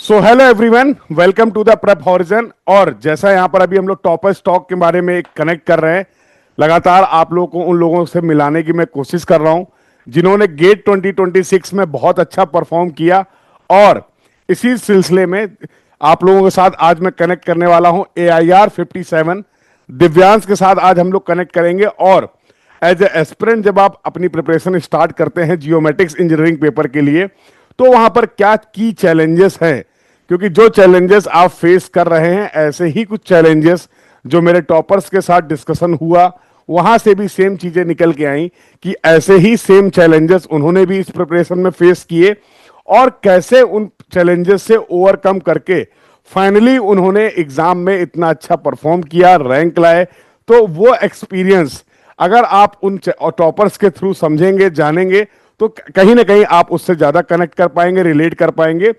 So hello everyone, welcome to the prep horizon. और जैसा यहाँ पर अभी हम लोग टॉपर स्टॉक के बारे में कनेक्ट कर रहे हैं, लगातार आप लोगों को उन लोगों से मिलाने की मैं कोशिश कर रहा हूँ जिन्होंने गेट 2026 में बहुत अच्छा परफॉर्म किया। और इसी सिलसिले में आप लोगों के साथ आज मैं कनेक्ट करने वाला हूँ AIR 57 दिव्यांश के साथ। आज हम लोग कनेक्ट करेंगे और एज ए एस्पिरेंट जब आप अपनी प्रिपरेशन स्टार्ट करते हैं जियोमेट्रिक्स इंजीनियरिंग पेपर के लिए, तो वहां पर क्या की चैलेंजेस हैं, क्योंकि जो चैलेंजेस आप फेस कर रहे हैं ऐसे ही कुछ चैलेंजेस जो मेरे टॉपर्स के साथ डिस्कशन हुआ वहां से भी सेम चीजें निकल के आई कि ऐसे ही सेम चैलेंजेस उन्होंने भी इस प्रिपरेशन में फेस किए और कैसे उन चैलेंजेस से ओवरकम करके फाइनली उन्होंने एग्जाम में इतना अच्छा परफॉर्म किया, रैंक लाए। तो वो एक्सपीरियंस अगर आप उन टॉपर्स के थ्रू समझेंगे, जानेंगे, तो कहीं ना कहीं आप उससे ज्यादा कनेक्ट कर पाएंगे, रिलेट कर पाएंगे।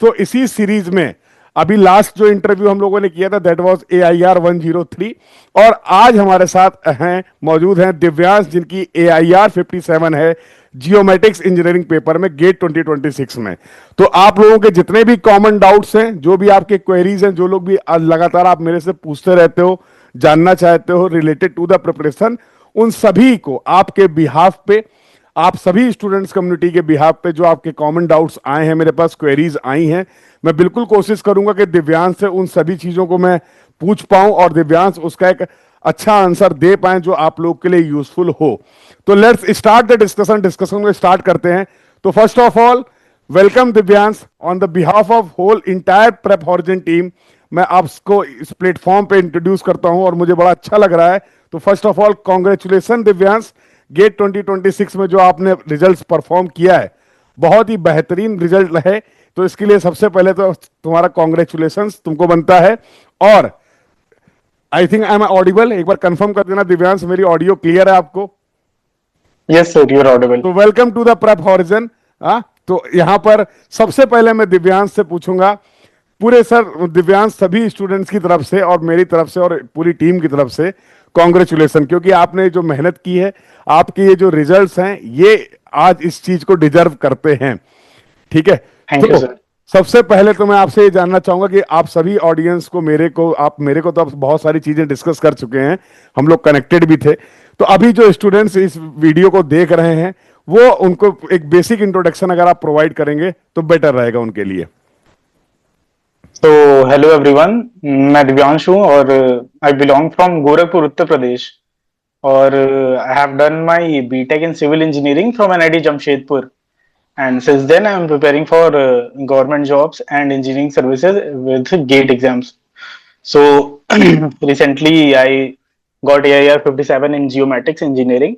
तो इसी सीरीज में अभी लास्ट जो इंटरव्यू हम लोगों ने किया था दैट वाज AIR 103, और आज हमारे साथ हैं, मौजूद हैं दिव्यांश, जिनकी AIR 57 है जियोमेट्रिक्स इंजीनियरिंग पेपर में गेट 2026 में। तो आप लोगों के जितने भी कॉमन डाउट्स हैं, जो भी आपके क्वेरीज हैं, जो लोग भी लगातार आप मेरे से पूछते रहते हो, जानना चाहते हो रिलेटेड टू द प्रिपरेशन, उन सभी को आपके बिहाफ पे, आप सभी स्टूडेंट्स कम्युनिटी के बिहाफ पे जो आपके कॉमन डाउट्स आए हैं, मेरे पास क्वेरीज आई हैं, मैं बिल्कुल कोशिश करूंगा कि दिव्यांश से उन सभी चीजों को मैं पूछ पाऊं और दिव्यांश उसका एक अच्छा आंसर दे पाए जो आप लोग के लिए यूजफुल हो। तो लेट्स स्टार्ट द डिस्कशन में स्टार्ट करते हैं। तो first of all, welcome Divyansh on the behalf of whole entire prep horizon team. मैं आपको इस प्लेटफॉर्म पे इंट्रोड्यूस करता हूं और मुझे बड़ा अच्छा लग रहा है। तो first of all congratulation Divyansh, GATE 2026 में जो आपने रिजल्ट्स परफॉर्म किया है, बहुत ही बेहतरीन रिजल्ट है। तो इसके लिए सबसे पहले तो तुम्हारा कॉन्ग्रेचुलेशंस तुमको बनता है। और I think I am audible, एक बार कंफर्म कर देना दिव्यांश, मेरी ऑडियो क्लियर है आपको? Yes sir, you are audible. तो welcome to the prep horizon. तो यहां पर सबसे पहले मैं दिव्यांश से पूछूंगा, पूरे सर दिव्यांश सभी स्टूडेंट्स की तरफ से और मेरी तरफ से और पूरी टीम की तरफ से कॉन्ग्रेचुलेसन, क्योंकि आपने जो मेहनत की है, आपके ये जो रिजल्ट्स हैं, ये आज इस चीज को डिजर्व करते हैं। ठीक है, थैंक यू तो सर। सबसे पहले तो मैं आपसे ये जानना चाहूंगा कि आप सभी ऑडियंस को, मेरे को तो आप बहुत सारी चीजें डिस्कस कर चुके हैं, हम लोग कनेक्टेड भी थे। तो अभी जो स्टूडेंट्स इस वीडियो को देख रहे हैं, वो उनको एक बेसिक इंट्रोडक्शन अगर आप प्रोवाइड करेंगे तो बेटर रहेगा उनके लिए। तो हेलो एवरीवन, मैं दिव्यांश हूँ और I belong from Gorakhpur, Uttar Pradesh. और I have done my BTech in civil engineering from NIT Jamshedpur, and since then I am preparing for government jobs and engineering services with GATE exams. So recently I got AIR 57 in geomatics engineering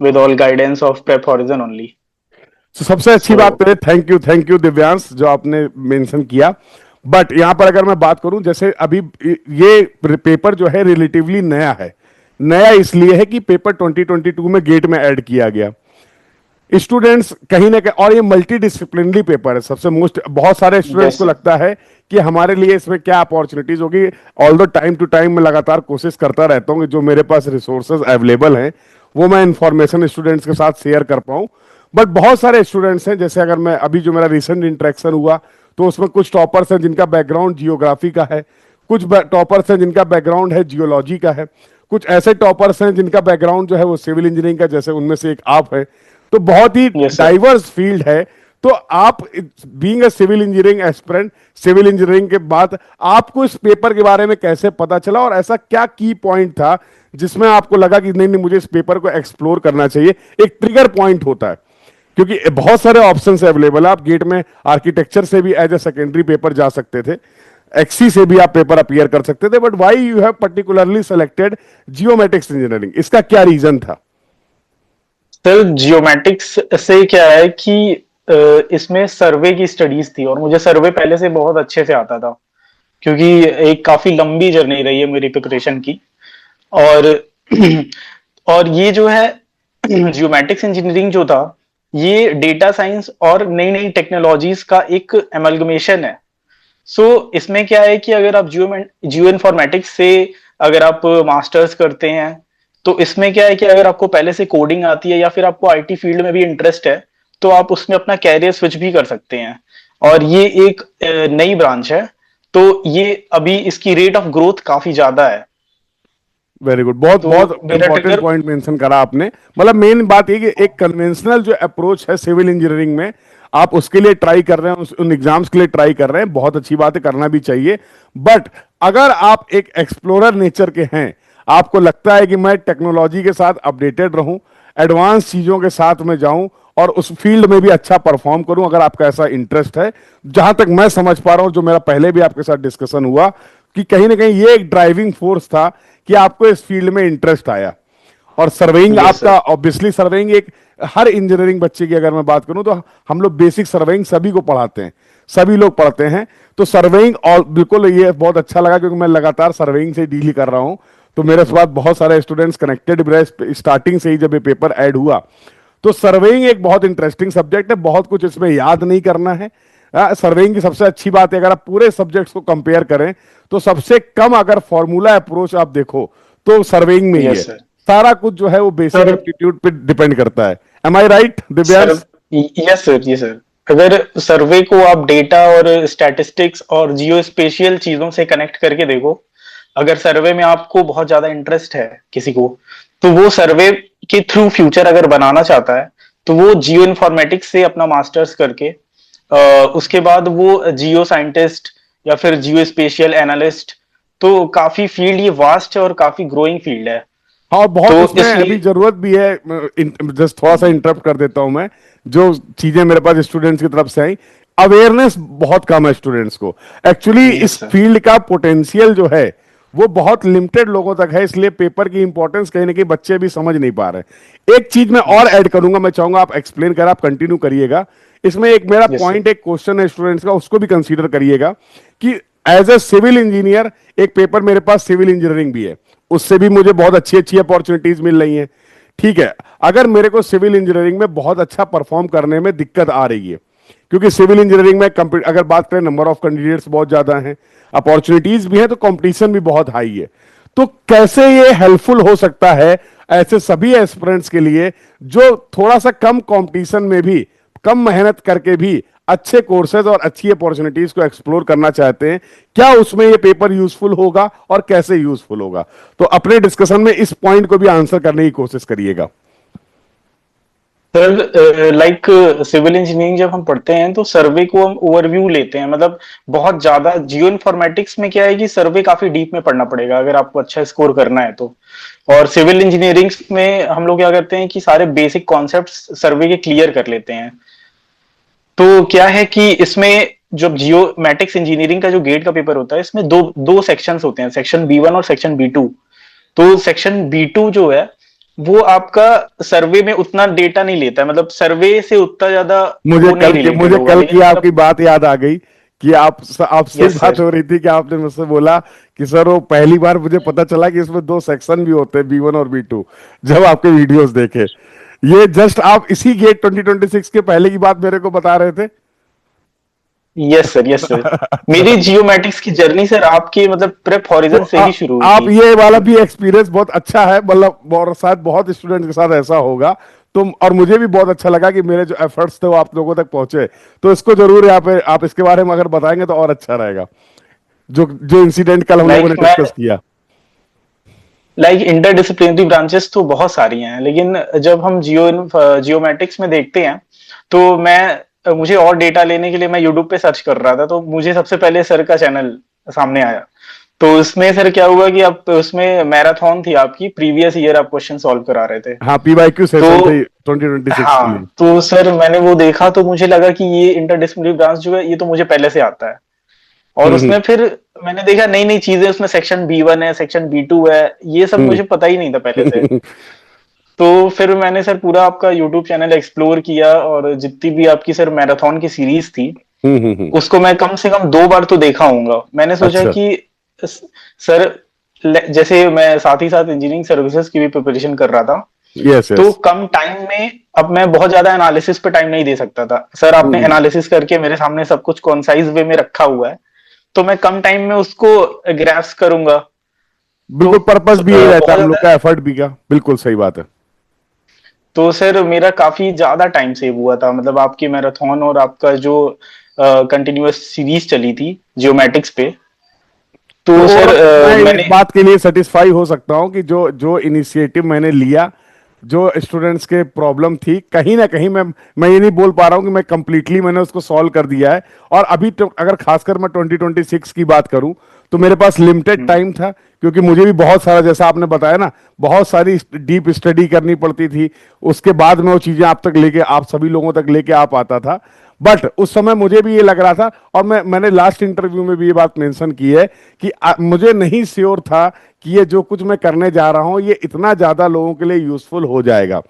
with all guidance of Prep Horizon only. तो सबसे अच्छी So बात तो है, thank you Divyansh जो आपने mention किया। But यहां पर अगर मैं बात करूं, जैसे अभी ये पेपर जो है रिलेटिवली नया है। नया इसलिए है कि पेपर 2022 में गेट में ऐड किया गया। स्टूडेंट्स कहीं ना कहीं, और ये मल्टी डिसिप्लिनरी पेपर है, सबसे मोस्ट, बहुत सारे स्टूडेंट्स yes को sir. लगता है कि हमारे लिए इसमें क्या अपॉर्चुनिटीज होगी। ऑल दो टाइम टू टाइम मैं लगातार कोशिश करता रहता हूं कि जो मेरे पास रिसोर्सेज अवेलेबल हैं वो मैं इंफॉर्मेशन स्टूडेंट्स के साथ शेयर कर पाऊं। बट बहुत सारे स्टूडेंट्स हैं, जैसे अगर मैं अभी जो मेरा रिसेंट इंटरेक्शन हुआ, तो उसमें कुछ टॉपर्स हैं जिनका बैकग्राउंड जियोग्राफी का है, कुछ टॉपर्स हैं जिनका बैकग्राउंड है जियोलॉजी का है, कुछ ऐसे टॉपर्स हैं जिनका बैकग्राउंड जो है वो सिविल इंजीनियरिंग का, जैसे उनमें से एक आप है। तो बहुत ही Yes sir. डाइवर्स फील्ड है। तो आप being a civil engineering aspirant, civil engineering के बाद आपको इस पेपर के बारे में कैसे पता चला, और ऐसा क्या की पॉइंट था जिसमें आपको लगा कि नहीं नहीं, मुझे इस पेपर को एक्सप्लोर करना चाहिए? एक ट्रिगर पॉइंट होता है, क्योंकि बहुत सारे ऑप्शंस अवेलेबल है। आप गेट में आर्किटेक्चर से भी एज ए सेकेंडरी पेपर जा सकते थे, एक्सी से भी आप पेपर अपीयर कर सकते थे, but why you have particularly selected geometrics engineering? इसका क्या रीजन था? सर जियोमेटिक्स से क्या है कि इसमें सर्वे की स्टडीज थी और मुझे सर्वे पहले से बहुत अच्छे से आता था, क्योंकि एक काफी लंबी जर्नी रही है मेरी प्रिपरेशन की। और और ये जो है जियोमेटिक्स इंजीनियरिंग जो था, ये डेटा साइंस और नई नई टेक्नोलॉजीज का एक एमलगमेशन है। इसमें क्या है कि अगर आप जियो इन्फॉर्मेटिक्स से अगर आप मास्टर्स करते हैं, तो इसमें क्या है कि अगर आपको पहले से कोडिंग आती है या फिर आपको आईटी फील्ड में भी इंटरेस्ट है, तो आप उसमें अपना कैरियर स्विच भी कर सकते हैं। और ये एक नई ब्रांच है, तो ये अभी इसकी रेट ऑफ ग्रोथ काफी ज्यादा है। वेरी गुड, बहुत तो बहुत मेरा इंपॉर्टेंट ट्रिगर, पॉइंट मेंशन करा आपने। मतलब मेन बात ये कि एक कन्वेंशनल जो अप्रोच है सिविल इंजीनियरिंग में, आप उसके लिए ट्राई कर रहे हैं, उन एग्जाम्स के लिए ट्राई कर रहे हैं, बहुत अच्छी बात है, करना भी चाहिए। बट अगर आप एक एक्सप्लोरर नेचर के हैं, आपको लगता है कि मैं टेक्नोलॉजी के साथ अपडेटेड रहूं, एडवांस चीजों के साथ में जाऊं और उस फील्ड में भी अच्छा परफॉर्म करूं, अगर आपका ऐसा इंटरेस्ट है, जहां तक मैं समझ पा रहा हूं, जो मेरा पहले भी आपके साथ डिस्कशन हुआ, कि कहीं ना कहीं ये एक ड्राइविंग फोर्स था कि आपको इस फील्ड में इंटरेस्ट आया। और सर्वेइंग यस सर। आपका ऑब्वियसली, सर्वेइंग एक, हर इंजीनियरिंग बच्चे की अगर मैं बात करूं तो हम लोग बेसिक सर्वेइंग सभी को पढ़ाते हैं, सभी लोग पढ़ते हैं। तो सर्वेइंग, और बिल्कुल ये बहुत अच्छा लगा क्योंकि मैं लगातार सर्वेइंग से डील कर रहा हूं, तो मेरे साथ बहुत सारे स्टूडेंट्स कनेक्टेड भी रहे स्टार्टिंग से ही, जब ये पेपर ऐड हुआ। तो सर्वेइंग एक बहुत इंटरेस्टिंग सब्जेक्ट है, बहुत कुछ इसमें याद नहीं करना है। सर्वेइंग की सबसे अच्छी बात है, अगर आप पूरे सब्जेक्ट्स को कंपेयर करें तो सबसे कम अगर फॉर्मूला अप्रोच आप देखो तो सर्वेइंग में ही है। Yes sir. सारा कुछ जो है वो बेसिक सर, एप्टीट्यूड पे डिपेंड करता है। Am I right sir, Divyansh? Yes sir, जी सर। अगर सर्वे को आप डेटा और स्टैटिस्टिक्स और जियो स्पेशियल चीजों से कनेक्ट करके देखो, अगर सर्वे में आपको बहुत ज्यादा इंटरेस्ट है किसी को, तो वो सर्वे के थ्रू फ्यूचर अगर बनाना चाहता है, तो वो जियो इन्फॉर्मेटिक्स से अपना मास्टर्स करके उसके बाद वो जियो साइंटिस्ट या फिर जियो स्पेशियल एनालिस्ट, तो काफी फील्ड ये वास्ट है और काफी ग्रोइंग फील्ड है। हाँ, और बहुत तो इसमें अभी इसलिए, जरूरत भी है। जस्ट थोड़ा सा इंटरप्ट कर देता हूं मैं, जो चीजें मेरे पास स्टूडेंट्स की तरफ से आई, अवेयरनेस बहुत कम है स्टूडेंट्स को। एक्चुअली यस इस सर। फील्ड का पोटेंशियल जो है वो बहुत लिमिटेड लोगों तक है, इसलिए पेपर की इंपॉर्टेंस कहीं ना कहीं बच्चे भी समझ नहीं पा रहे। एक चीज मैं और यस। ऐड करूंगा, मैं चाहूंगा आप एक्सप्लेन कर, आप कंटिन्यू करिएगा। इसमें एक मेरा यस सर। पॉइंट, एक क्वेश्चन है स्टूडेंट्स का, उसको भी कंसीडर करिएगा कि एज ए सिविल इंजीनियर, एक पेपर मेरे पास सिविल इंजीनियरिंग भी है, उससे भी मुझे बहुत अच्छी अच्छी अपॉर्चुनिटीज मिल रही हैं। ठीक है, अगर मेरे को सिविल इंजीनियरिंग में बहुत अच्छा परफॉर्म करने में दिक्कत आ रही है, क्योंकि सिविल इंजीनियरिंग में अगर बात करें, नंबर ऑफ कैंडिडेट्स बहुत ज्यादा हैं, अपॉर्चुनिटीज भी हैं, तो कंपटीशन भी बहुत हाई है। तो कैसे ये हेल्पफुल हो सकता है ऐसे सभी एस्पिरेंट्स के लिए जो थोड़ा सा कम कंपटीशन में भी, कम मेहनत करके भी अच्छे कोर्सेज और अच्छी अपॉर्चुनिटीज को एक्सप्लोर करना चाहते हैं, क्या उसमें ये पेपर यूजफुल होगा और कैसे यूजफुल होगा? तो अपने डिस्कशन में इस पॉइंट को भी आंसर करने की कोशिश करिएगा। सर, लाइक सिविल इंजीनियरिंग जब हम पढ़ते हैं तो सर्वे को हम ओवरव्यू लेते हैं, मतलब बहुत ज्यादा। जियो इन्फॉर्मेटिक्स में क्या है कि सर्वे काफी डीप में पढ़ना पड़ेगा अगर आपको अच्छा स्कोर करना है तो। और सिविल इंजीनियरिंग में हम लोग क्या करते हैं कि सारे बेसिक कॉन्सेप्ट्स सर्वे के क्लियर कर लेते हैं। तो क्या है कि इसमें जब जियोमैटिक्स इंजीनियरिंग का जो गेट का पेपर होता है, इसमें दो दो सेक्शंस होते हैं, सेक्शन B1 और सेक्शन B2। तो सेक्शन B2 जो है, वो आपका सर्वे में उतना डेटा नहीं लेता है, मतलब सर्वे से उतना ज्यादा वो नहीं रिलेटेड मुझे होगा, कल लेकिन की अगर आपकी बात याद आ गई कि आपसे ही यस बात सर। हो रही थी कि आपने मुझसे बोला कि सर, वो पहली बार मुझे पता चला कि इसमें दो सेक्शन भी होते हैं, B1 और B2, जब आपके वीडियोस देखे। ये जस्ट आप इसी गेट 2026 के पहले की बात मेरे को बता रहे थे। Yes sir. Yes sir. अच्छा। मेरी जियोमैटिक्स की जर्नी सर आपके मतलब प्रेप तो हॉरिजन से ही शुरू हुई आप थी। ये वाला भी एक्सपीरियंस बहुत अच्छा है, मतलब, और शायद बहुत स्टूडेंट के साथ ऐसा होगा। तो और मुझे भी बहुत अच्छा लगा कि मेरे जो एफर्ट्स थे वो आप लोगों तक पहुंचे। तो इसको जरूर यहाँ पे आप इसके बारे में अगर बताएंगे तो और अच्छा रहेगा, जो जो इंसिडेंट कल हम लोगों लाइक ने मैं डिस्कस किया। इंटरडिसिप्लिनरी ब्रांचेस तो बहुत सारी हैं, लेकिन जब हम जियोमैटिक्स में देखते हैं, तो मुझे और डेटा लेने के लिए मैं यूट्यूब पे सर्च कर रहा था, तो मुझे सबसे पहले सर का चैनल सामने आया। तो उसमें सर क्या हुआ कि आप उसमें मैराथन थी आपकी, प्रीवियस ईयर आप क्वेश्चन सॉल्व करा रहे थे। हाँ, PYQ तो सेशन थे 2026 के लिए। हाँ, तो सर मैंने वो देखा तो मुझे लगा कि ये इंटरडिसिप्लिनरी ब्रांच जो है ये तो मुझे पहले से आता है। और हम्म उसमें फिर मैंने देखा नई नई चीजें, उसमें सेक्शन B1 है, सेक्शन B2 है, ये सब हम्म मुझे पता ही नहीं था पहले से। हम्म तो फिर मैंने सर पूरा आपका यूट्यूब चैनल एक्सप्लोर किया, और जितनी भी आपकी सर मैराथन की सीरीज थी, उसको मैं कम से कम 2 बार तो देखा होऊंगा। मैंने सोचा अच्छा। कि सर, जैसे मैं साथ ही साथ इंजीनियरिंग सर्विसेज की भी प्रिपरेशन कर रहा था, यस तो यस। कम टाइम में अब मैं बहुत ज्यादा एनालिसिस पे टाइम नहीं दे सकता था। सर आपने एनालिसिस करके मेरे सामने सब कुछ कॉन्साइज वे में रखा हुआ है, तो मैं कम टाइम में उसको ग्रास्प करूंगा। तो बिल्कुल, पर्पस भी यही रहता बहुत है हम लोग ज्यादा, का, एफर्ट भी का, बिल्कुल सही बात है। तो सर मेरा काफी ज्यादा टाइम सेव हुआ था, मतलब आपकी मैराथन और आपका जो कंटिन्यूअस सीरीज चली थी जियोमेटिक्स पे। तो तो सर मैं इस मैंने बात के लिए सेटिस्फाई हो सकता हूँ कि जो जो इनिशिएटिव मैंने लिया, जो स्टूडेंट्स के प्रॉब्लम थी, कहीं ना कहीं मैं ये नहीं बोल पा रहा हूँ कि मैं कंप्लीटली मैंने उसको सॉल्व कर दिया है। और अभी तो अगर खासकर मैं 2026 की बात करूँ तो मेरे पास लिमिटेड हम्म, टाइम था, क्योंकि मुझे भी बहुत सारा, जैसा आपने बताया ना, बहुत सारी डीप स्टडी करनी पड़ती थी। उसके बाद में वो चीजें आप तक लेके, आप सभी लोगों तक लेके आ पाता था। बट उस समय मुझे भी ये लग रहा था, और मैंने लास्ट इंटरव्यू में भी ये बात मेंशन की है कि मुझे नहीं श्योर था कि ये जो कुछ मैं करने जा रहा हूं ये इतना ज्यादा लोगों के लिए यूजफुल हो जाएगा।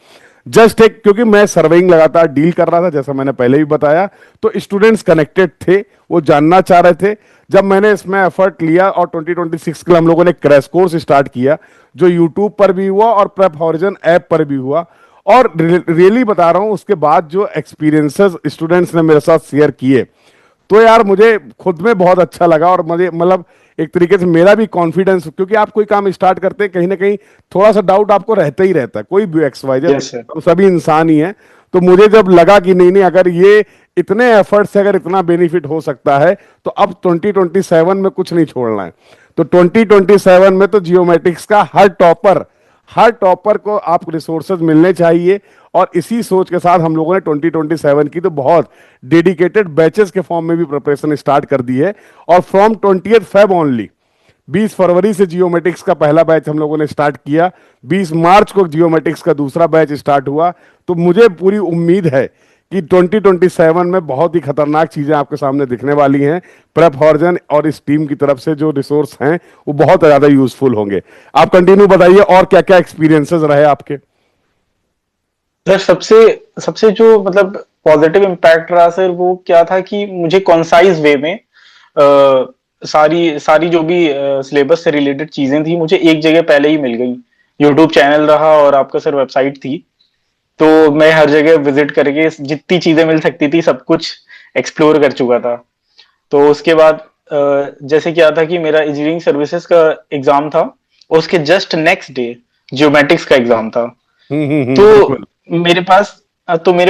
जस्ट एक, क्योंकि मैं सर्वेइंग लगातार डील कर रहा था, जैसा मैंने पहले भी बताया, तो स्टूडेंट्स कनेक्टेड थे, वो जानना चाह रहे थे। जब मैंने इसमें एफर्ट लिया और 2026 के लिए हम लोगों ने क्रैश कोर्स स्टार्ट किया, जो यूट्यूब पर भी हुआ और प्रेप हॉरिजन ऐप पर भी हुआ, और रियली बता रहा हूं, उसके बाद जो एक्सपीरियंसेस स्टूडेंट्स ने मेरे साथ शेयर किए, तो यार मुझे खुद में बहुत अच्छा लगा। और मुझे मतलब एक तरीके से मेरा भी कॉन्फिडेंस, क्योंकि आप कोई काम स्टार्ट करते हैं, कहीं ना कहीं थोड़ा सा डाउट आपको रहता ही रहता है, कोई भी X Y Z, yes sir. हम सभी इंसान ही हैं। तो मुझे जब लगा कि नहीं नहीं, अगर ये इतने एफर्ट से अगर इतना बेनिफिट हो सकता है, तो अब 2027 में कुछ नहीं छोड़ना है। तो 2027 में तो जियोमेट्रिक्स का हर टॉपर को आप रिसोर्सेज मिलने चाहिए। और इसी सोच के साथ हम लोगों ने 2027 की तो बहुत डेडिकेटेड बैचेस के फॉर्म में भी प्रिपरेशन स्टार्ट कर दी है। और फ्रॉम 20 फेब ओनली, 20 फरवरी से जियोमेट्रिक्स का पहला बैच हम लोगों ने स्टार्ट किया, 20 मार्च को जियोमेट्रिक्स का दूसरा बैच स्टार्ट हुआ। तो मुझे पूरी उम्मीद है कि 2027 में बहुत ही खतरनाक चीजें आपके सामने दिखने वाली हैं। प्रेप हॉर्जन और इस टीम की तरफ से जो रिसोर्स हैं वो बहुत ज्यादा यूजफुल होंगे। आप कंटिन्यू बताइए, और क्या क्या एक्सपीरियंसेस रहे आपके। सर सबसे सबसे जो मतलब पॉजिटिव इम्पैक्ट रहा सर, वो क्या था कि मुझे कॉन्साइज वे में सारी सारी जो भी सिलेबस से रिलेटेड चीजें थी मुझे एक जगह पहले ही मिल गई। यूट्यूब चैनल रहा और आपका सर वेबसाइट थी, तो मैं हर जगह विजिट करके जितनी चीजें मिल सकती थी सब कुछ एक्सप्लोर कर चुका था। तो उसके बाद जैसे क्या था कि मेरा इंजीनियरिंग सर्विसेज का एग्जाम था, उसके जस्ट नेक्स्ट डे जियोमेट्रिक्स का एग्जाम था। तो बिल्कुल। मेरे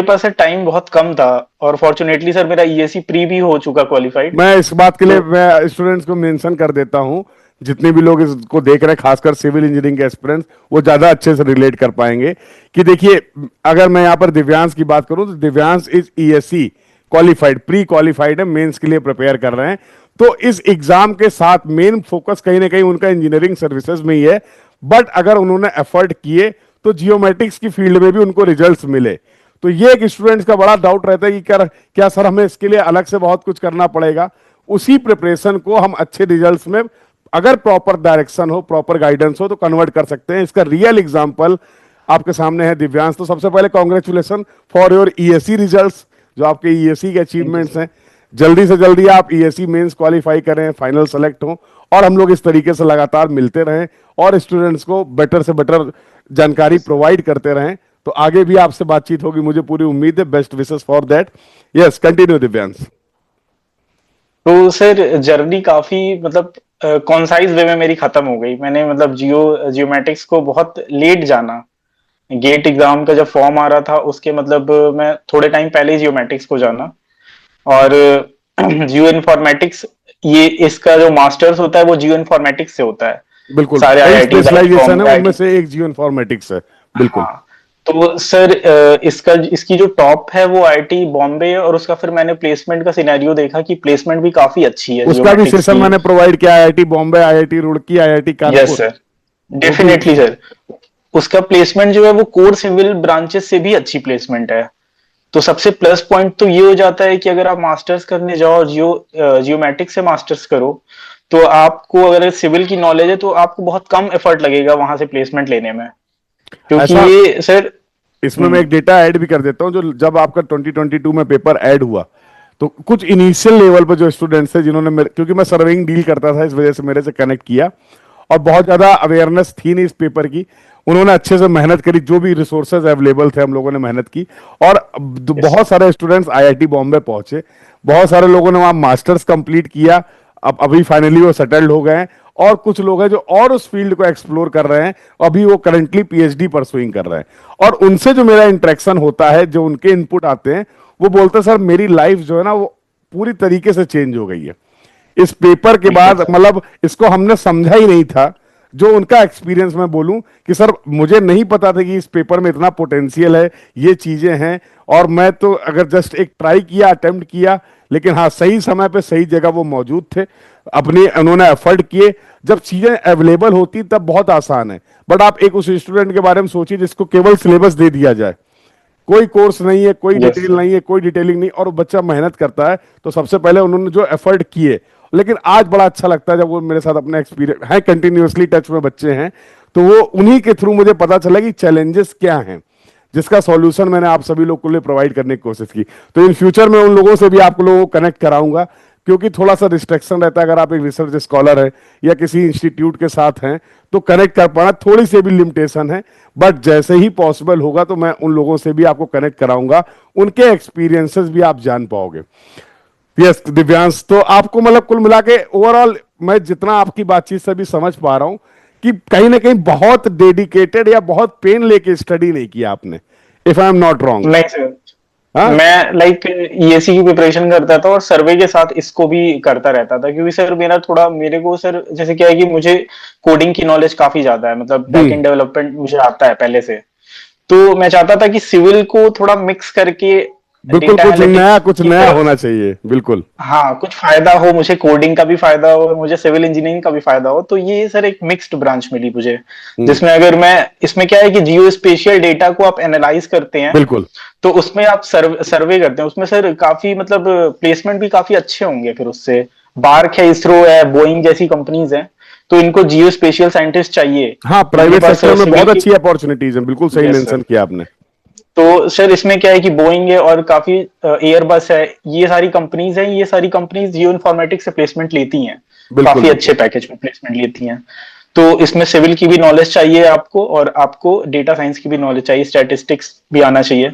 पास टाइम बहुत कम था, और फॉर्चुनेटली सर मेरा ईएससी प्री भी हो चुका क्वालिफाइड। मैं इस बात के लिए तो मैं स्टूडेंट्स को मेंशन कर देता हूं, जितने भी लोग इसको देख रहे हैं, खासकर सिविल इंजीनियरिंग के एस्पिरेंट्स, वो ज्यादा अच्छे से रिलेट कर पाएंगे। कि देखिए, अगर मैं यहाँ पर दिव्यांश की बात करूं तो Divyansh is ESC qualified, pre qualified है, मेंस के लिए प्रिपेयर कर रहे हैं। तो इस एग्जाम के साथ मेन फोकस कहीं ना कहीं उनका इंजीनियरिंग सर्विसेज में ही है। बट अगर उन्होंने एफर्ट किए तो जियोमेट्रिक्स की फील्ड में भी उनको रिजल्ट्स मिले। तो ये एक स्टूडेंट्स का बड़ा डाउट रहता है कि क्या सर हमें इसके लिए अलग से बहुत कुछ करना पड़ेगा। उसी प्रिपरेशन को हम अच्छे रिजल्ट्स में, अगर प्रॉपर डायरेक्शन हो, प्रॉपर गाइडेंस हो, तो कन्वर्ट कर सकते हैं। इसका रियल एग्जांपल आपके सामने है दिव्यांश। तो सबसे पहले congratulation for your ESC results, जो आपके ईएससी के थैंक यू अचीवमेंट्स सर। हैं। जल्दी से जल्दी आप ईएससी मेंस क्वालिफाई करें, फाइनल सेलेक्ट हो, और हम लोग इस तरीके से लगातार मिलते रहें और स्टूडेंट्स को बेटर से बेटर जानकारी प्रोवाइड करते रहें। तो आगे भी आपसे बातचीत होगी, मुझे पूरी उम्मीद है। Best wishes for that. Yes, continue Divyansh. तो सर जर्नी काफी मतलब कॉन्साइज वे में मेरी खत्म हो गई। मैंने मतलब जियोमेट्रिक्स को बहुत लेट जाना। गेट एग्जाम का जब फॉर्म आ रहा था उसके मतलब मैं थोड़े टाइम पहले ही जियोमेट्रिक्स को जाना। और जियो इन्फॉर्मेटिक्स, ये इसका जो मास्टर्स होता है वो जियो इन्फॉर्मेटिक्स से होता है। बिल्कुल, सारे कई आईआईटीज, आईआईटी स्पेशलाइजेशन है, बॉम्बे, उनमें आईआईटी। से एक जियो इन्फॉर्मेटिक्स है। बिल्कुल। हाँ। तो सर इसकी जो टॉप है वो आईआईटी बॉम्बे है, और उसका फिर मैंने प्लेसमेंट का सिनेरियो देखा कि प्लेसमेंट भी काफी अच्छी है उसका भी जियोमेट्रिक्स सेशन की। मैंने प्रोवाइड किया, IIT Bombay, IIT Roorkee, IIT yes Kanpur. Sir, वो भी डेफिनेटली सर। उसका प्लेसमेंट जो है वो कोर सिविल ब्रांचेस से भी अच्छी प्लेसमेंट है। तो सबसे प्लस पॉइंट तो ये हो जाता है कि अगर आप मास्टर्स करने जाओ और जियोमेट्रिक्स से मास्टर्स करो, तो आपको अगर सिविल की नॉलेज है तो आपको बहुत कम एफर्ट लगेगा वहां से प्लेसमेंट लेने में, क्योंकि ऐसा, ये सर। इसमें मैं हम्म। एक डेटा ऐड भी कर देता हूं। जो जब आपका 2022 में पेपर ऐड हुआ, तो कुछ इनिशियल लेवल पर जो स्टूडेंट्स थे, जिन्होंने क्योंकि मैं सर्वेइंग डील करता था, इस वजह से मेरे से कनेक्ट किया, और बहुत ज्यादा अवेयरनेस थी नहीं इस पेपर की। उन्होंने अच्छे से मेहनत करी, जो भी रिसोर्सेज अवेलेबल थे हम लोगों ने मेहनत की। और यस बहुत सारे स्टूडेंट्स आईआईटी बॉम्बे पहुंचे, बहुत सारे लोगों ने वहां मास्टर्स कंप्लीट किया, अब अभी फाइनली वो सेटल्ड हो गए हैं। और कुछ लोग हैं जो और उस फील्ड को एक्सप्लोर कर रहे हैं, अभी वो करंटली पीएचडी परसुइंग कर रहे हैं। और उनसे जो मेरा इंटरेक्शन होता है, जो उनके इनपुट आते हैं, वो बोलते हैं सर मेरी लाइफ जो है ना वो पूरी तरीके से चेंज हो गई है इस पेपर के बिल्कुल बाद। सर। मतलब इसको हमने समझा ही नहीं था। जो उनका एक्सपीरियंस मैं बोलूं कि सर मुझे नहीं पता था कि इस पेपर में इतना पोटेंशियल है, ये चीजें हैं। और मैं तो अगर जस्ट एक ट्राई किया, अटेम्प्ट किया, लेकिन हाँ सही समय पे सही जगह वो मौजूद थे, अपनी उन्होंने एफर्ट किए। जब चीजें अवेलेबल होती तब बहुत आसान है। बट आप एक उस स्टूडेंट के बारे में सोचिए जिसको केवल सिलेबस दे दिया जाए, कोई कोर्स नहीं है, कोई यस डिटेल सर। नहीं है, कोई डिटेलिंग नहीं, और वो बच्चा मेहनत करता है। तो सबसे पहले उन्होंने जो एफर्ट किए, लेकिन आज बड़ा अच्छा लगता है जब वो मेरे साथ अपना एक्सपीरियंस है, कंटिन्यूअसली टच में बच्चे हैं, तो वो उन्हीं के थ्रू मुझे पता चला कि चैलेंजेस क्या हैं, जिसका सॉल्यूशन मैंने आप सभी लोग को लिए प्रोवाइड करने की कोशिश की। तो इन फ्यूचर में उन लोगों से भी आप लोगों को कनेक्ट कराऊंगा, क्योंकि थोड़ा सा रिस्ट्रिक्शन रहता है अगर आप एक रिसर्च स्कॉलर है या किसी इंस्टीट्यूट के साथ हैं, तो कनेक्ट कर पाना थोड़ी सी भी लिमिटेशन है। बट जैसे ही पॉसिबल होगा तो मैं उन लोगों से भी आपको कनेक्ट कराऊंगा, उनके एक्सपीरियंसेस भी आप जान पाओगे। यस दिव्यांश, तो आपको मतलब कुल मिला के ओवरऑल मैं जितना आपकी बातचीत से भी समझ पा रहा हूं कि कहीं ना कहीं बहुत डेडिकेटेड या बहुत पेन लेके स्टडी नहीं किया आपने, if I am not wrong. नहीं सर, हाँ, मैं लाइक ईएसी की प्रिपरेशन करता था और सर्वे के साथ इसको भी करता रहता था, क्योंकि सर मेरा थोड़ा, मेरे को सर जैसे क्या है कि मुझे कोडिंग की नॉलेज काफी ज्यादा है, मतलब बैक हम्म, एंड डेवलपमेंट मुझे आता है पहले से। तो मैं चाहता था कि सिविल को थोड़ा मिक्स करके बिल्कुल डेटा एनालिटिक्स कुछ की नया तरफ, होना चाहिए, बिल्कुल। हाँ कुछ फायदा हो, मुझे कोडिंग का भी फायदा हो, मुझे सिविल इंजीनियरिंग का भी फायदा हो। तो ये सर एक मिक्स्ड ब्रांच मिली मुझे, हम्म, जिसमें अगर मैं, इसमें क्या है कि जियो स्पेशियल डेटा को आप एनालाइज करते हैं, बिल्कुल। तो उसमें आप सर्वे करते हैं, उसमें सर काफी मतलब प्लेसमेंट भी काफी अच्छे होंगे फिर उससे। बार्क है, इसरो है, बोइंग जैसी कंपनीज हैं, तो इनको जियो स्पेशियल साइंटिस्ट चाहिए हाँ, जिनके प्राइवेट पास सेक्टर में सिविल बहुत की। अच्छी अपॉर्चुनिटीज हैं, बिल्कुल सही यस मेंशन सर। किया आपने। तो सर इसमें क्या है कि बोइंग है और काफी एयरबस है, ये सारी कंपनीज हैं, ये सारी कंपनीज जियो इन्फॉर्मेटिक्स से प्लेसमेंट लेती हैं, बिल्कुल काफी अच्छे बिल्कुल। पैकेज में प्लेसमेंट लेती हैं। तो इसमें सिविल की भी नॉलेज चाहिए आपको, और आपको डेटा साइंस की भी नॉलेज चाहिए, स्टैटिस्टिक्स भी आना चाहिए।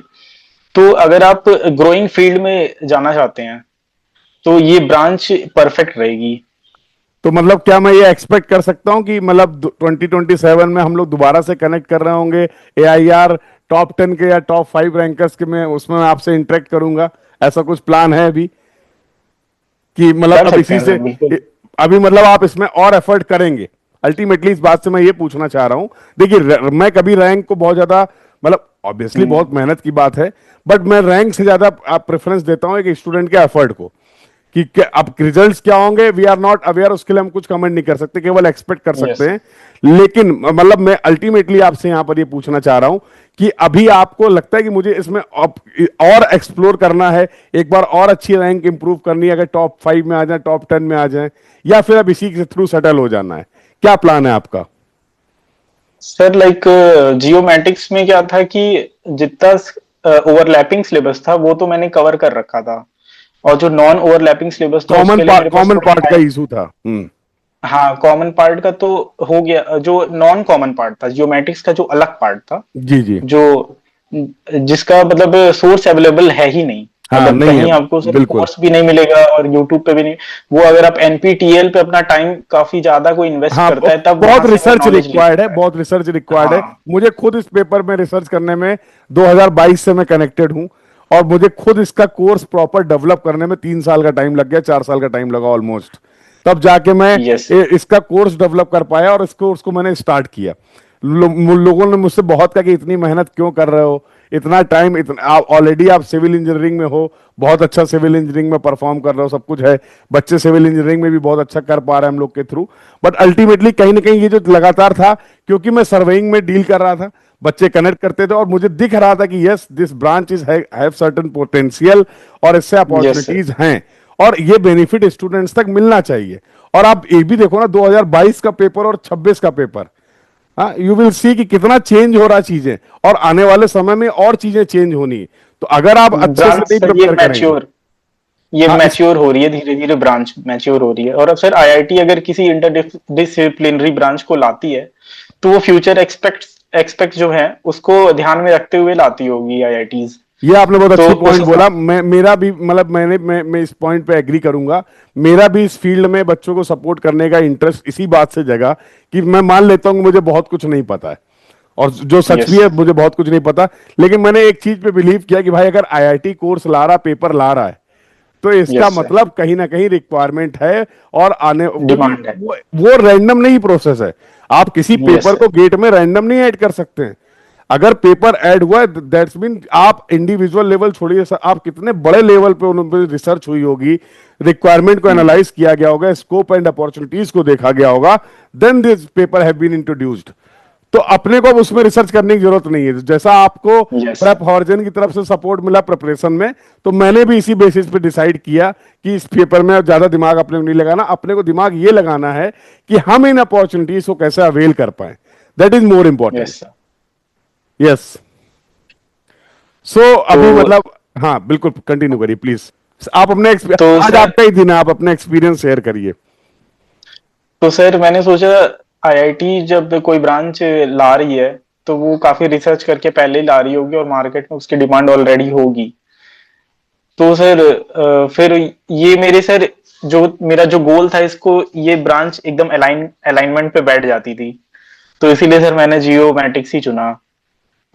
तो अगर आप ग्रोइंग फील्ड में जाना चाहते हैं तो ये ब्रांच परफेक्ट रहेगी। तो मतलब क्या मैं ये एक्सपेक्ट कर सकता हूँ कि मतलब 2027 में हम लोग दोबारा से कनेक्ट कर रहे होंगे, AIR टॉप 10 के या टॉप 5 रैंकर्स के, में उसमें मैं आपसे इंटरेक्ट करूंगा, ऐसा कुछ प्लान है अभी कि मतलब कर अब सकते इसी हैं से सर, बिल्कुल। अभी मतलब आप इसमें और एफर्ट करेंगे? अल्टीमेटली इस बात से मैं ये पूछना चाह रहा हूं। देखिए मैं कभी रैंक को बहुत ज्यादा, मतलब ऑब्वियसली हम्म। बहुत मेहनत की बात है, बट मैं रैंक से ज्यादा आप प्रेफरेंस देता हूं एक स्टूडेंट के एफर्ट को। कि अब रिजल्ट्स क्या होंगे वी आर नॉट अवेयर, उसके लिए हम कुछ कमेंट नहीं कर सकते, केवल एक्सपेक्ट कर सकते यस। हैं। लेकिन मतलब मैं अल्टीमेटली आपसे यहां पर ये पूछना चाह रहा हूं कि अभी आपको लगता है कि मुझे इसमें और एक्सप्लोर करना है, एक बार और अच्छी रैंक इंप्रूव करनी है, अगर टॉप 5 में आ जाए, टॉप 10 में आ जाए, या फिर अब इसी के थ्रू सेटल हो जाना है? क्या प्लान है आपका? सर लाइक जियोमेटिक्स में क्या था कि जितना ओवरलैपिंग सिलेबस था वो तो मैंने कवर कर रखा था, और जो नॉन ओवरलैपिंग सिलेबस था उसके लिए मेरे पास कॉमन थोड़ा पार्ट का टाइम। इशू था। हम्म। हाँ, कॉमन पार्ट का तो हो गया, जो नॉन कॉमन पार्ट था जियोमेटिक्स का, जो अलग पार्ट था, जी जी। जो जिसका मतलब सोर्स अवेलेबल है ही नहीं, हाँ, मतलब नहीं है। कहीं आपको सिर्फ बिल्कुल। कोर्स भी नहीं मिलेगा और यूट्यूब पे भी नहीं। वो अगर आप एनपीटीईएल पे अपना टाइम काफी ज्यादा कोई इन्वेस्ट हाँ, करता है तब बहुत वहां से वो रिसर्च नॉलेज ले रिक्वायर्ड है, सकता है। बहुत रिसर्च रिक्वायर्ड है। हाँ। मुझे खुद इस पेपर में रिसर्च करने में 2022 से मैं कनेक्टेड हूं, और मुझे खुद इसका कोर्स प्रॉपर डेवलप करने में 3 साल का टाइम लग गया, 4 साल का टाइम लगा ऑलमोस्ट, तब जाके मैं यस। इसका कोर्स डेवलप कर पाया और इस कोर्स को मैंने स्टार्ट किया। लोगों ने मुझसे बहुत कहा कि इतनी मेहनत क्यों कर रहे हो, इतना टाइम, इतना ऑलरेडी आप सिविल इंजीनियरिंग में हो, बहुत अच्छा सिविल इंजीनियरिंग में परफॉर्म कर रहे हो, सब कुछ है, बच्चे सिविल इंजीनियरिंग में भी बहुत अच्छा कर पा रहे हैं हम लोग के थ्रू। बट अल्टीमेटली कहीं ना कहीं ये जो लगातार था, क्योंकि मैं सर्वेइंग में डील कर रहा था, बच्चे कनेक्ट करते थे और मुझे दिख रहा था कि yes this branch is have certain potential, और इससे यस सर। अपॉर्चुनिटीज हैं, और ये बेनिफिट स्टूडेंट्स तक मिलना चाहिए। और आप ये भी देखो ना, 2022 का पेपर और 26 का पेपर, हाँ यू विल सी कि कितना चेंज हो रहा है चीजें, और आने वाले समय में और चीजें चेंज होनी है। तो अगर आप अच्छे से ब्रांच नहीं सर ये प्रिपेयर करेंगे। मैच्योर, ये हाँ इस मैच्योर हो रही है, धीरे धीरे ब्रांच मैच्योर हो रही है। और अब सर आईआईटी अगर किसी इंटरडिसिप्लिनरी ब्रांच को लाती है, तो वो फ्यूचर एक्सपेक्ट जो है उसको ध्यान में रखते हुए लाती होगी आईआईटीज। ये आपने बहुत तो अच्छी उस पॉइंट बोला। हिसाब। मेरा भी मतलब मैं इस पॉइंट पे एग्री करूंगा। मेरा भी इस फील्ड में बच्चों को सपोर्ट करने का इंटरेस्ट इसी बात से जगा कि मैं मान लेता हूं कि मुझे बहुत कुछ नहीं पता है, और जो सच यस भी है सर। मुझे बहुत कुछ नहीं पता, लेकिन मैंने एक चीज पे बिलीव किया कि भाई अगर आईआईटी कोर्स ला रहा, पेपर ला रहा है, तो इसका यस सर, मतलब कहीं ना कहीं रिक्वायरमेंट है। और आने क्योंकि डिमांड है। वो रैंडम नहीं प्रोसेस है। आप किसी यस पेपर सर। को गेट में रैंडम नहीं ऐड कर सकते हैं। अगर पेपर ऐड हुआ है, दैट्स मीन आप इंडिविजुअल लेवल छोड़िए सर, आप कितने बड़े लेवल पे उन पे रिसर्च हुई होगी, रिक्वायरमेंट को हम्म। एनालाइज किया गया होगा, स्कोप एंड अपॉर्चुनिटीज को देखा गया होगा, then this paper have been introduced. तो अपने को अब उसमें रिसर्च करने की जरूरत नहीं है। जैसा आपको यस प्रेप सर। हॉर्जन की तरफ से सपोर्ट मिला प्रिपरेशन में, तो मैंने भी इसी बेसिस पे डिसाइड किया कि इस पेपर में अब ज्यादा दिमाग अपने को नहीं लगाना, अपने को दिमाग ये लगाना है कि हम इन अपॉर्चुनिटीज को कैसे अवेल कर पाए। That is more important. Yes sir. Yes. So तो अभी मतलब, हाँ बिल्कुल कंटिन्यू करिए प्लीज। आप अपने तो आज सर आपका ही दिन है, आप अपने एक्सपीरियंस शेयर करिए। तो सर मैंने सोचा आईआईटी जब कोई ब्रांच ला रही है तो वो काफी रिसर्च करके पहले ही ला रही होगी और मार्केट में उसकी डिमांड ऑलरेडी होगी। तो सर फिर ये मेरे सर जो मेरा जो गोल था इसको ये ब्रांच एकदम अलाइनमेंट पे बैठ जाती थी। तो इसीलिए सर मैंने जियोमैटिक्स ही चुना।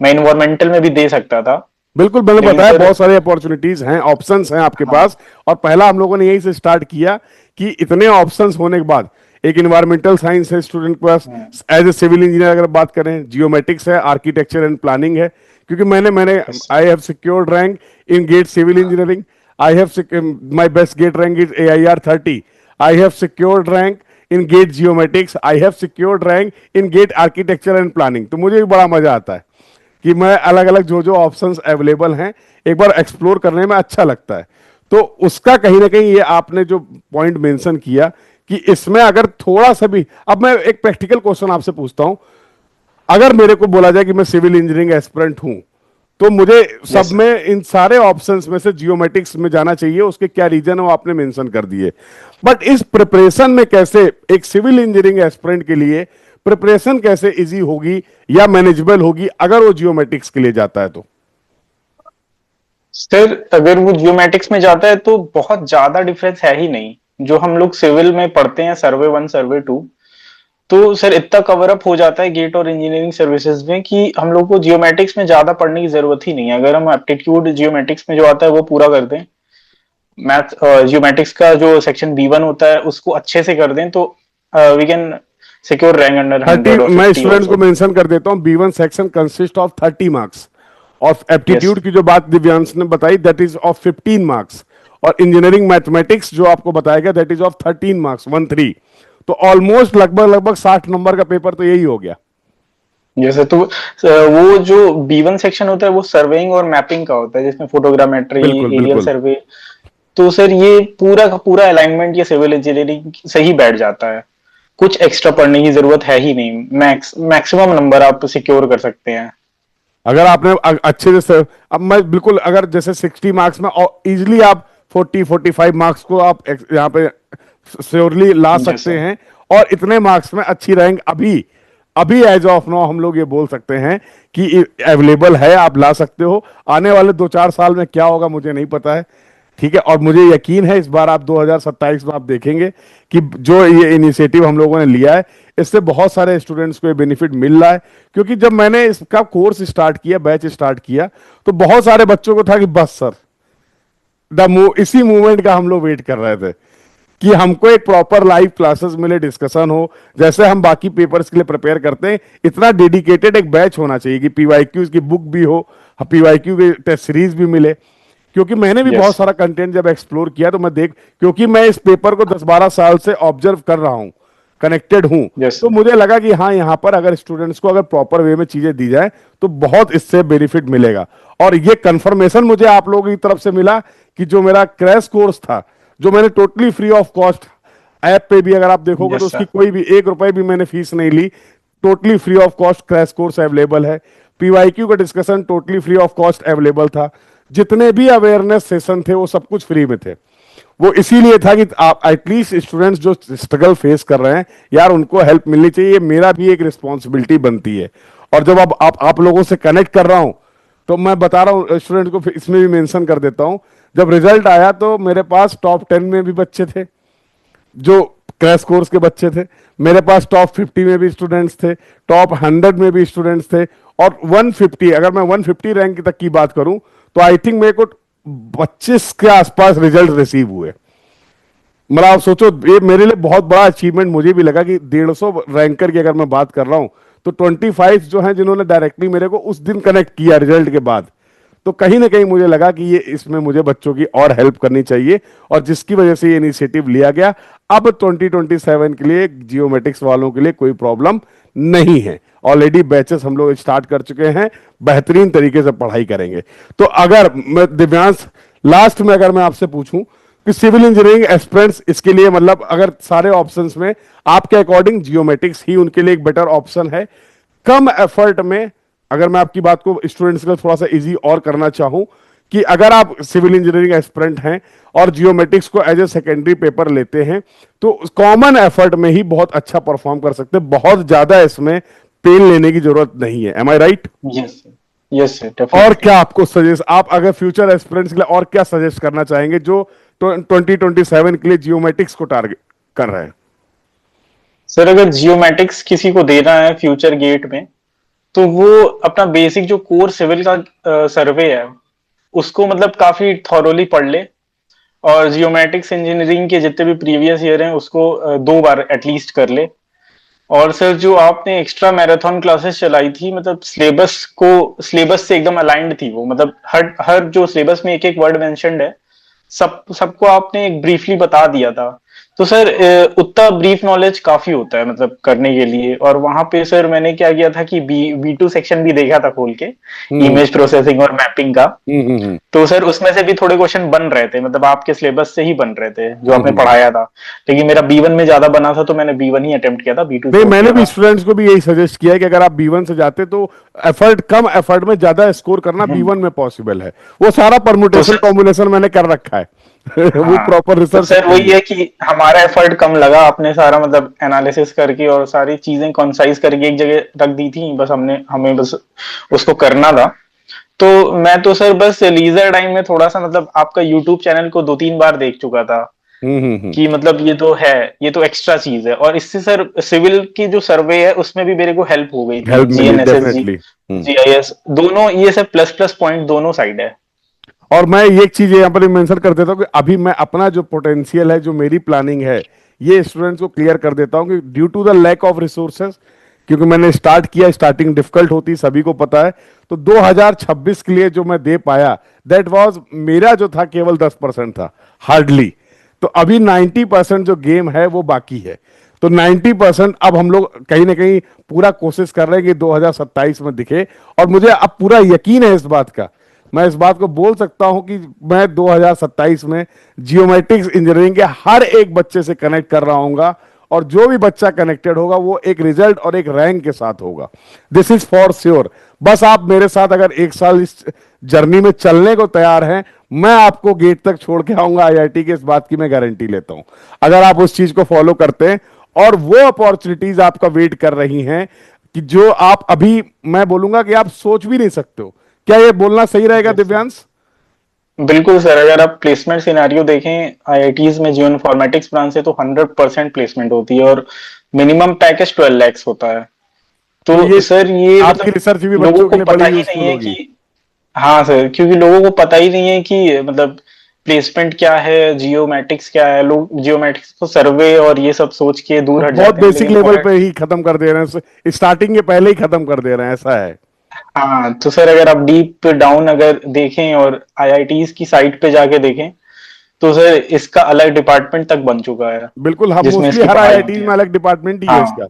मैं इन्वायरमेंटल में भी दे सकता था, बिल्कुल, मैंने लेकिन बताया सर बहुत सारे अपॉर्चुनिटीज हैं, ऑप्शंस हैं आपके हाँ। पास। और पहला हम लोगों ने यही से स्टार्ट किया कि इतने ऑप्शंस होने के बाद एक इन्वायरमेंटल साइंस है स्टूडेंट के पास, हम्म। एज ए सिविल इंजीनियर अगर बात करें, जियोमेटिक्स है, आर्किटेक्चर एंड प्लानिंग है। क्योंकि मैंने मैंने yes I have secured rank in GATE civil engineering. I have my best GATE rank is AIR 30। I have secured rank in GATE geomatics. I have secured rank in GATE architecture and planning. तो मुझे भी बड़ा मजा आता है कि मैं अलग अलग जो जो ऑप्शंस अवेलेबल हैं एक बार एक्सप्लोर करने में अच्छा लगता है। तो उसका कहीं ना कहीं ये आपने जो पॉइंट मेंशन किया कि इसमें अगर थोड़ा सा भी, अब मैं एक प्रैक्टिकल क्वेश्चन आपसे पूछता हूं, अगर मेरे को बोला जाए कि मैं सिविल इंजीनियरिंग एस्पिरेंट हूं, तो मुझे सब यस सर। में इन सारे ऑप्शंस में से जियोमेटिक्स में जाना चाहिए, उसके क्या रीजन है वो आपने मेंशन कर दिए। बट इस प्रिपरेशन में कैसे एक सिविल इंजीनियरिंग एस्पिरेंट के लिए प्रिपरेशन कैसे इजी होगी या मैनेजेबल होगी अगर वो जियोमेटिक्स के लिए जाता है तो? सर अगर वो जियोमेटिक्स में जाता है तो बहुत ज्यादा डिफरेंस है ही नहीं। जो हम लोग सिविल में पढ़ते हैं सर्वे वन सर्वे टू, तो सर इतना कवर अप हो जाता है गेट और इंजीनियरिंग सर्विसेज में कि हम लोग को जियोमेटिक्स में ज्यादा पढ़ने की जरूरत ही नहीं है। अगर हम एप्टीट्यूड जियोमेटिक्स में जो आता है वो पूरा कर दें, मैथ जियोमेटिक्स का जो सेक्शन B1 होता है उसको अच्छे से कर दें, तो we can secure rank under 30, 100 और मैं 50 स्टूडेंट्स को ऑल्सो। मेंशन कर देता हूं, B1 section consist of 30 marks. और यस। एप्टीट्यूड की जो बात दिव्यांश ने बताई दैट इज ऑफ 15 मार्क्स। और इंजीनियरिंग मैथमेटिक्स जो आपको बताया गया दैट इज ऑफ 13 मार्क्स, 1 3। तो ऑलमोस्ट लगभग लगभग 60 नंबर का पेपर तो यही हो गया। जैसे तो वो जो B1 सेक्शन होता है वो सर्वेइंग और मैपिंग का होता है, जिसमें फोटोग्रामेट्री, बिल्कुल एरियल बिल्कुल। सर्वे। तो सर ये पूरा का पूरा अलाइनमेंट ये सिविल इंजीनियरिंग से ही बैठ जाता है। कुछ एक्स्ट्रा पढ़ने की जरूरत है ही नहीं। मैक्सिमम नंबर आप सिक्योर कर सकते हैं। अगर आपने अच्छे से, अब मैं बिल्कुल, अगर जैसे 60 मार्क्स में इजिली आप 40 45 मार्क्स को आप यहाँ पे श्योरली ला यस सकते सर। हैं। और इतने मार्क्स में अच्छी रैंक अभी अभी एज ऑफ नाउ हम लोग ये बोल सकते हैं कि अवेलेबल है, आप ला सकते हो। आने वाले 2 4 साल में क्या होगा मुझे नहीं पता है, ठीक है। और मुझे यकीन है इस बार आप 2027 में आप देखेंगे कि जो ये इनिशिएटिव हम लोगों ने लिया है इससे बहुत सारे स्टूडेंट्स को ये बेनिफिट मिल रहा है। क्योंकि जब मैंने इसका कोर्स स्टार्ट किया, बैच स्टार्ट किया, तो बहुत सारे बच्चों को था कि बस सर इसी मूवमेंट का हम लोग वेट कर रहे थे कि हमको एक प्रॉपर लाइव क्लासेस मिले, डिस्कशन हो, जैसे हम बाकी पेपर्स के लिए प्रिपेयर करते हैं। इतना डेडिकेटेड एक बैच होना चाहिए कि पीवाईक्यूज की बुक भी हो, पीवाईक्यू की टेस्ट सीरीज भी मिले। क्योंकि मैंने भी यस बहुत सारा कंटेंट जब एक्सप्लोर किया तो मैं क्योंकि मैं इस पेपर को 10 12 साल से ऑब्जर्व कर रहा हूं, कनेक्टेड हूं, यस तो मुझे लगा कि हाँ यहाँ पर अगर स्टूडेंट्स को अगर प्रॉपर वे में चीजें दी जाए तो बहुत इससे बेनिफिट मिलेगा। और ये कंफर्मेशन मुझे आप लोगों की तरफ से मिला कि जो मेरा क्रैश कोर्स था, जो मैंने totally free of cost, app पे भी अगर आप देखोगे तो यस उसकी सर। कोई भी 1 रुपए भी मैंने फीस नहीं ली, totally free of cost crash course available है। पीवाईक्यू का discussion totally free of cost available था। जितने भी अवेयरनेस सेशन थे वो सब कुछ फ्री में थे। वो इसीलिए था कि आप एटलीस्ट स्टूडेंट्स जो स्ट्रगल फेस कर रहे हैं यार उनको हेल्प मिलनी चाहिए, मेरा भी एक रिस्पॉन्सिबिलिटी बनती है। और जब अब आप लोगों से कनेक्ट कर रहा हूं तो मैं बता रहा हूं स्टूडेंट को, इसमें भी मेंशन कर देता हूं, जब रिजल्ट आया तो मेरे पास टॉप 10 में भी बच्चे थे जो क्रैश कोर्स के बच्चे थे, मेरे पास टॉप 50 में भी स्टूडेंट्स थे, टॉप 100 में भी स्टूडेंट्स थे, और 150, अगर मैं 150 रैंक तक की बात करूं तो आई थिंक मेरे को 25 के आसपास रिजल्ट रिसीव हुए। मतलब आप सोचो, ये मेरे लिए बहुत बड़ा अचीवमेंट मुझे भी लगा कि 150 रैंकर की अगर मैं बात कर रहा हूं, तो 25 जो हैं जिन्होंने डायरेक्टली मेरे को उस दिन कनेक्ट किया रिजल्ट के बाद, तो कहीं ना कहीं मुझे लगा कि ये इसमें मुझे बच्चों की और हेल्प करनी चाहिए, और जिसकी वजह से ये इनिशिएटिव लिया गया। अब 2027 के लिए जियोमेटिक्स वालों के लिए कोई प्रॉब्लम नहीं है। ऑलरेडी बैचेस हम लोग स्टार्ट कर चुके हैं, बेहतरीन तरीके से पढ़ाई करेंगे। तो अगर मैं दिव्यांश, लास्ट में अगर मैं आपसे पूछूं कि सिविल इंजीनियरिंग एस्पिरेंट्स इसके लिए, मतलब अगर सारे ऑप्शंस में आपके अकॉर्डिंग जियोमेटिक्स ही उनके लिए एक बेटर ऑप्शन है, कम एफर्ट में, अगर मैं आपकी बात को स्टूडेंट्स का थोड़ा सा इजी और करना चाहूं, कि अगर आप सिविल इंजीनियरिंग एस्पिरेंट हैं और जियोमेट्रिक्स को एज ए सेकेंडरी पेपर लेते हैं, तो कॉमन एफर्ट में ही बहुत अच्छा परफॉर्म कर सकते हैं, बहुत ज्यादा इसमें पेन लेने की जरूरत नहीं है। Am I right? Yes yes sir, और डेफिनेटली। क्या आपको सजेस्ट, आप अगर फ्यूचर एस्पिरेंट्स के लिए और क्या सजेस्ट करना चाहेंगे जो 2027 के लिए जियोमेट्रिक्स को टारगेट कर रहे हैं? सर अगर जियोमेटिक्स किसी को देना है फ्यूचर गेट में, तो वो अपना बेसिक जो कोर सिविल का सर्वे है उसको मतलब काफी थॉरोली पढ़ ले, और जियोमेटिक्स इंजीनियरिंग के जितने भी प्रीवियस ईयर हैं उसको 2 बार एटलीस्ट कर ले। और सर जो आपने एक्स्ट्रा मैराथन क्लासेस चलाई थी, मतलब सिलेबस से एकदम अलाइंड थी वो, मतलब हर हर जो सिलेबस में एक एक वर्ड मेंशन्ड है, सबको आपने एक ब्रीफली बता दिया था। तो सर उतना ब्रीफ नॉलेज काफी होता है मतलब करने के लिए। और वहां पे सर मैंने क्या किया था कि बी टू सेक्शन भी देखा था खोल के, हम्म इमेज प्रोसेसिंग और मैपिंग का। हम्म। तो सर उसमें से भी थोड़े क्वेश्चन बन रहे थे, मतलब आपके सिलेबस से ही बन रहे थे जो आपने हम्म। पढ़ाया था। लेकिन मेरा B1 में ज्यादा बना था तो मैंने B1 ही अटेम्प्ट किया था, B2 नहीं, छोड़ मैंने दिया भी था। स्टूडेंट्स को भी यही सजेस्ट किया है कि अगर आप B1 से जाते तो एफर्ट, कम एफर्ट में ज्यादा स्कोर करना हम्म। B1 में पॉसिबल है। वो सारा तो परमुटेशन सर, कॉम्बिनेशन मैंने कर रखा है। वो हाँ, प्रॉपर तो रिसर्च सर किया वही है। है कि हमारा एफर्ट कम लगा, आपने सारा मतलब एनालिसिस करके और सारी चीजें कंसाइज करके एक जगह रख दी थी, बस हमें बस उसको करना था। तो मैं तो सर बस लीजर टाइम में थोड़ा सा मतलब आपका यूट्यूब चैनल को 2-3 बार देख चुका था हम्म। कि मतलब ये तो है, ये तो एक्स्ट्रा चीज है। और इससे सर सिविल की जो सर्वे है उसमें भी मेरे को हेल्प हो गई थी, हेल्प मिली GNSS जी, डेफिनेटली। GIS दोनों, ये सब प्लस प्लस पॉइंट दोनों साइड है। और मैं ये एक चीज यहाँ पर मेंशन कर देता हूँ कि अभी मैं अपना जो पोटेंशियल है, जो मेरी प्लानिंग है, ये स्टूडेंट्स को क्लियर कर देता हूँ कि due to the lack of resources, क्योंकि मैंने स्टार्ट किया, स्टार्टिंग डिफिकल्ट होती सभी को पता है, तो 2026 के लिए जो मैं दे पाया, दैट वाज, मेरा जो था केवल 10% था, हार्डली। तो अभी 90% जो गेम है वो बाकी है। तो 90% अब हम लोग कहीं ना कहीं पूरा कोशिश कर रहे हैं कि 2027 में दिखे। और मुझे अब पूरा यकीन है इस बात का, मैं इस बात को बोल सकता हूं कि मैं 2027 में जियोमेट्रिक्स इंजीनियरिंग के हर एक बच्चे से कनेक्ट कर रहा हूंगा, और जो भी बच्चा कनेक्टेड होगा वो एक रिजल्ट और एक रैंक के साथ होगा। This is for sure. बस आप मेरे साथ अगर एक साल इस जर्नी में चलने को तैयार हैं, मैं आपको गेट तक छोड़ के आऊंगा आईआईटी के, इस बात की मैं गारंटी लेता हूं, अगर आप उस चीज को फॉलो करते हैं। और वो अपॉर्चुनिटीज आपका वेट कर रही हैं कि जो आप अभी, मैं बोलूंगा कि आप सोच भी नहीं सकते हो। क्या ये बोलना सही रहेगा यस सर, दिव्यांश? बिल्कुल सर। अगर आप प्लेसमेंट सिनारियो देखें आईआईटीज में, जियो इन्फॉर्मेटिक्स ब्रांच से, तो 100% प्लेसमेंट होती है और मिनिमम पैकेज 12 lakhs होता है। तो तो ये सर ये आपकी मतलब रिसर्च भी लोगों बच्चों के को लिए पता बड़ी ही यूजफुल नहीं है होगी। कि, हाँ सर, क्योंकि लोगों को पता ही नहीं है कि मतलब प्लेसमेंट क्या है, जियोमेटिक्स क्या है। लोग जियोमेटिक्स को सर्वे और ये सब सोच के वो दूर हट बहुत जाते हैं, बेसिक लेकिन लेवल अगर, पे ही खत्म कर दे रहे हैं, स्टार्टिंग के पहले ही खत्म कर दे रहे हैं, ऐसा है। हाँ, तो सर अगर आप डीप डाउन अगर देखें और आईआईटीज की साइट पे जाके देखें, तो सर इसका अलग डिपार्टमेंट तक बन चुका है बिल्कुल, हम जिसमें मोस्टली इसकी हर पढ़ाई आईआईटी होती में है। अलग डिपार्टमेंट ही है हाँ इसका।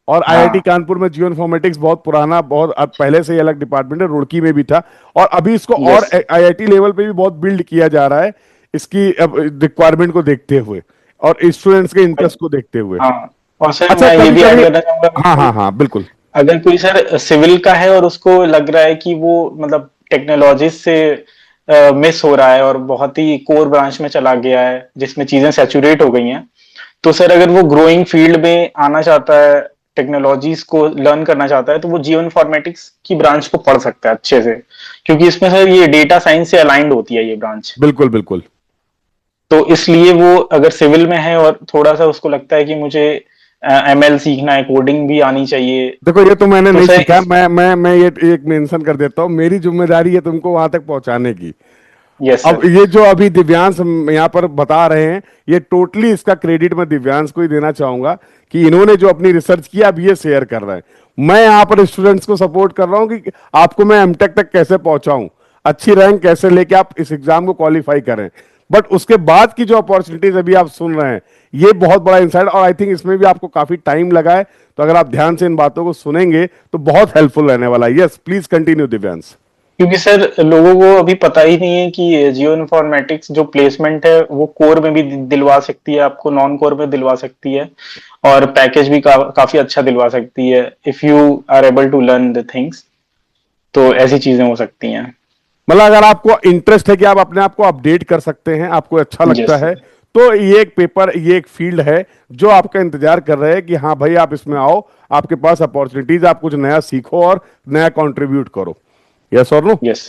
और आईआईटी हाँ। कानपुर में जियो इन्फॉर्मेटिक्स बहुत पुराना, बहुत अब पहले से ही अलग डिपार्टमेंट है, रुड़की में भी था। और अभी इसको और यस। आईआईटी लेवल पे भी बहुत बिल्ड किया जा रहा है, इसकी रिक्वायरमेंट को देखते हुए और स्टूडेंट्स के इंटरेस्ट को देखते हुए। हाँ, और सर अच्छा, मैं ये कभी भी ऐड कभी, करना चाहूंगा हाँ कि हाँ हाँ बिल्कुल। अगर कोई सर सिविल का है और उसको लग रहा है कि वो मतलब टेक्नोलॉजी से मिस हो रहा है और बहुत ही कोर ब्रांच में चला गया है जिसमें चीजें सैचुरेट हो गई हैं, तो सर अगर वो ग्रोइंग फील्ड में आना चाहता है, टेक्नोलॉजीज को लर्न करना चाहता है, तो वो जियो इन्फॉर्मेटिक्स की ब्रांच को पढ़ सकता है अच्छे से, क्योंकि इसमें सर ये डेटा साइंस से अलाइंड होती है ये ब्रांच। बिल्कुल बिल्कुल। तो इसलिए वो अगर सिविल में है और थोड़ा सा उसको लगता है कि मुझे ML सीखना है, कोडिंग भी आनी चाहिए, देखो, ये तो मैंने तो नहीं सर सीखा, इस, मैं ये एक मेंशन कर देता हूँ, मेरी जिम्मेदारी है तुमको वहां तक पहुंचाने की। यस अब सर। ये जो अभी दिव्यांश यहाँ पर बता रहे हैं, ये टोटली इसका क्रेडिट मैं दिव्यांश को ही देना चाहूंगा कि इन्होंने जो अपनी रिसर्च किया अब ये शेयर कर रहे हैं। मैं यहाँ पर स्टूडेंट्स को सपोर्ट कर रहा हूँ कि आपको मैं एमटेक तक कैसे पहुंचाऊं, अच्छी रैंक कैसे लेके आप इस एग्जाम को क्वालिफाई करें। बट उसके बाद की जो अपॉर्चुनिटीज अभी आप सुन रहे हैं, ये बहुत बड़ा इंसाइट, और आई थिंक इसमें भी आपको काफी टाइम लगा है। तो अगर आप ध्यान से इन बातों को सुनेंगे तो बहुत हेल्पफुल रहने वाला है। Yes, please continue Divyansh. क्योंकि सर लोगों को अभी पता ही नहीं है कि जियो इन्फॉर्मेटिक्स जो प्लेसमेंट है वो कोर में भी दिलवा सकती है आपको, नॉन कोर में दिलवा सकती है, और पैकेज भी काफी अच्छा दिलवा सकती है if you are able to learn the things. तो ऐसी चीजें हो सकती हैं। मतलब अगर आपको इंटरेस्ट है कि आप अपने आप को अपडेट कर सकते हैं, आपको अच्छा लगता यस है, सर। तो ये एक पेपर, ये एक फील्ड है जो आपका इंतजार कर रहे हैं कि हाँ भाई आप इसमें आओ, आपके पास अपॉर्चुनिटीज, आप कुछ नया सीखो और नया कंट्रीब्यूट करो। यस और नो? यस।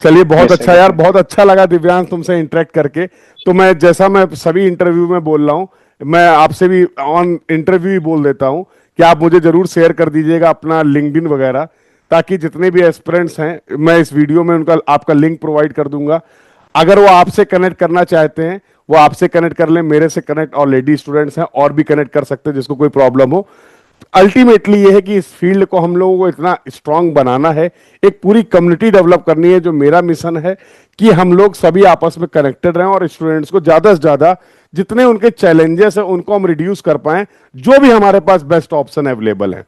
चलिए, बहुत यस सर अच्छा यार, डेफिनेटली। बहुत अच्छा लगा दिव्यांश तुमसे इंटरेक्ट करके। तो मैं, जैसा मैं सभी इंटरव्यू में बोल रहा हूँ, मैं आपसे भी ऑन इंटरव्यू ही बोल देता हूँ कि आप मुझे जरूर शेयर कर दीजिएगा अपना लिंक्डइन वगैरह, ताकि जितने भी एस्पिरेंट्स हैं, मैं इस वीडियो में उनका, आपका लिंक प्रोवाइड कर दूंगा। अगर वो आपसे कनेक्ट करना चाहते हैं, वो आपसे कनेक्ट कर लें, मेरे से कनेक्ट, और लेडी स्टूडेंट्स हैं और भी कनेक्ट कर सकते हैं जिसको कोई प्रॉब्लम हो। अल्टीमेटली ये है कि इस फील्ड को हम लोगों को इतना स्ट्रांग बनाना है, एक पूरी कम्युनिटी डेवलप करनी है। जो मेरा मिशन है कि हम लोग सभी आपस में कनेक्टेड रहें और स्टूडेंट्स को ज्यादा से ज्यादा जितने उनके चैलेंजेस हैं उनको हम रिड्यूस कर पाएं, जो भी हमारे पास बेस्ट ऑप्शन अवेलेबल है।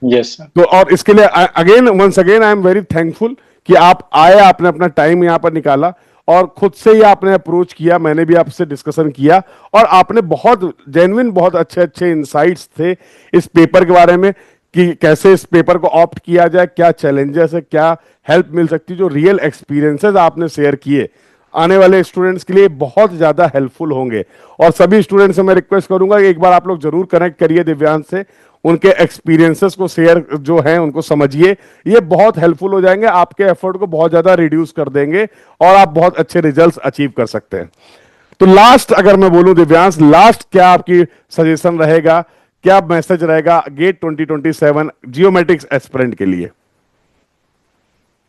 Yes sir. तो और इसके लिए again, once again, I am very thankful कि आप आए, आपने अपना टाइम यहाँ पर निकाला और खुद से ही आपने अप्रोच किया। मैंने भी आपसे डिस्कशन किया और आपने बहुत जेन्युइन, बहुत अच्छे अच्छे इंसाइट्स थे इस पेपर के बारे में कि कैसे इस पेपर को ऑप्ट किया जाए, क्या चैलेंजेस है, क्या हेल्प मिल सकती है। जो रियल एक्सपीरियंसेस आपने शेयर किए, आने वाले स्टूडेंट्स के लिए बहुत ज्यादा हेल्पफुल होंगे। और सभी स्टूडेंट्स से मैं रिक्वेस्ट करूंगा कि एक बार आप लोग जरूर कनेक्ट करिए दिव्यांश से, उनके एक्सपीरियंसेस को शेयर जो हैं उनको समझिए। ये बहुत हेल्पफुल हो जाएंगे, आपके एफर्ट को बहुत ज्यादा रिड्यूस कर देंगे और आप बहुत अच्छे रिजल्ट्स अचीव कर सकते हैं। तो लास्ट अगर मैं बोलूं दिव्यांश, लास्ट क्या आपकी सजेशन रहेगा, क्या मैसेज रहेगा गेट 2027 जियोमेट्रिक्स एस्पिरेंट के लिए?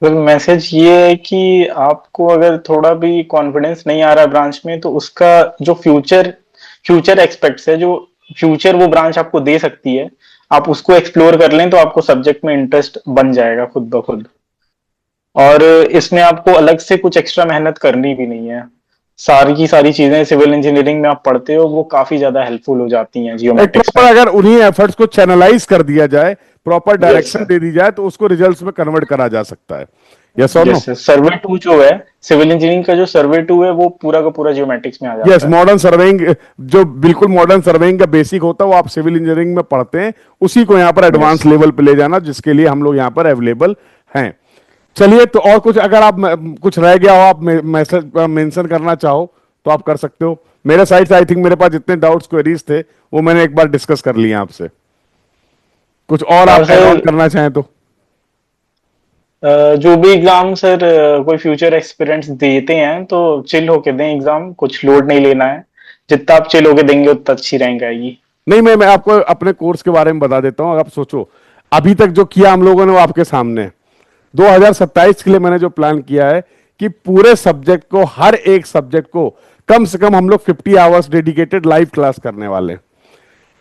सर मैसेज ये है कि आपको अगर थोड़ा भी कॉन्फिडेंस नहीं आ रहा ब्रांच में, तो उसका जो फ्यूचर फ्यूचर एक्सपेक्ट्स है, जो फ्यूचर वो ब्रांच आपको दे सकती है, आप उसको एक्सप्लोर कर लें तो आपको सब्जेक्ट में इंटरेस्ट बन जाएगा खुद ब खुद। और इसमें आपको अलग से कुछ एक्स्ट्रा मेहनत करनी भी नहीं है। सारी की सारी चीजें सिविल इंजीनियरिंग में आप पढ़ते हो वो काफी ज्यादा हेल्पफुल हो जाती हैं एक जियोमेट्रिक्स प्रॉपर में। अगर उन्हीं एफर्ट्स को चैनलाइज कर दिया जाए, प्रॉपर यस डायरेक्शन सर। दे दी जाए, तो उसको रिजल्ट्स में कन्वर्ट करा जा सकता है। यस और नो? Yes sir. सर्वे टू जो है, सिविल इंजीनियरिंग का जो सर्वे टू है वो पूरा का पूरा जियोमेट्रिक्स में आ यस, जाता है। मॉडर्न सर्वेइंग, जो बिल्कुल मॉडर्न सर्वेइंग का बेसिक होता है वो आप सिविल इंजीनियरिंग में पढ़ते हैं, उसी को यहाँ पर यस। एडवांस लेवल पे ले जाना, जिसके लिए हम लोग यहाँ पर अवेलेबल हैं। चलिए, तो और कुछ अगर आप कुछ रह गया हो, आप मैसेज मेंशन करना चाहो तो आप कर सकते हो। मेरे साइड से आई थिंक मेरे पास जितने डाउट्स क्वेरीज थे वो मैंने एक बार डिस्कस कर लिए आपसे। कुछ और और आप ऐड ऑन सर करना चाहें तो? जो भी एग्जाम सर कोई फ्यूचर एक्सपीरियंस देते हैं तो चिल होके दें एग्जाम, कुछ लोड नहीं लेना है। जितना आप चिल होके देंगे उतना अच्छी रैंक आएगी। नहीं, मैं आपको अपने कोर्स के बारे में बता देता हूँ। आप सोचो, अभी तक जो किया हम लोगों ने वो आपके सामने है। 2027 के लिए मैंने जो प्लान किया है कि पूरे सब्जेक्ट को, हर एक सब्जेक्ट को कम से कम हम लोग 50 आवर्स डेडिकेटेड लाइव क्लास करने वाले हैं।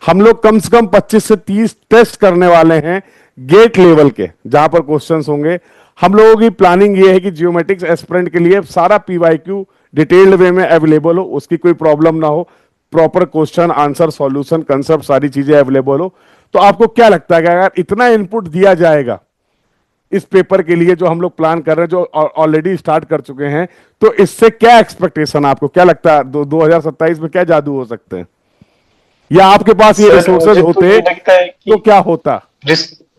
हम लोग कम से कम 25 से 30 टेस्ट करने वाले हैं गेट लेवल के, जहां पर क्वेश्चंस होंगे। हम लोगों की प्लानिंग ये है कि जियोमेट्रिक्स एस्पिरेंट के लिए सारा पीवाईक्यू डिटेल्ड वे में अवेलेबल हो, उसकी कोई प्रॉब्लम ना हो, proper question answer solution concept सारी चीजें अवेलेबल हो। तो आपको क्या लगता है कि अगर इतना इनपुट दिया जाएगा इस पेपर के लिए, जो हम लोग प्लान कर रहे हैं, जो ऑलरेडी स्टार्ट कर चुके हैं, तो इससे क्या एक्सपेक्टेशन, आपको क्या लगता है 2027 में क्या जादू हो सकते हैं? या आपके पास ये सर रिसोर्सेज मुझे तो होते ये लगता है तो कि क्या होता?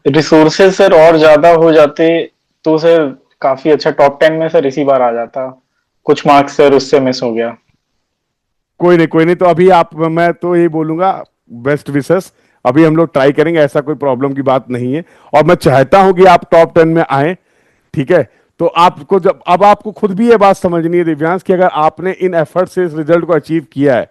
रिसोर्सेज सर और ज्यादा हो जाते तो सर काफी अच्छा टॉप 10 में सर इसी बार आ जाता। कुछ मार्क्स सर उससे मिस हो गया। कोई नहीं, कोई नहीं, तो अभी आप, मैं तो यही बोलूंगा, बेस्ट विशेस। अभी हम लोग ट्राई करेंगे, ऐसा कोई प्रॉब्लम की बात नहीं है। और मैं चाहता हूं कि आप टॉप 10 में आए, ठीक है? तो आपको जब, अब आपको खुद भी ये बात समझनी है दिव्यांश कि अगर आपने इन एफर्ट से इस रिजल्ट को अचीव किया है,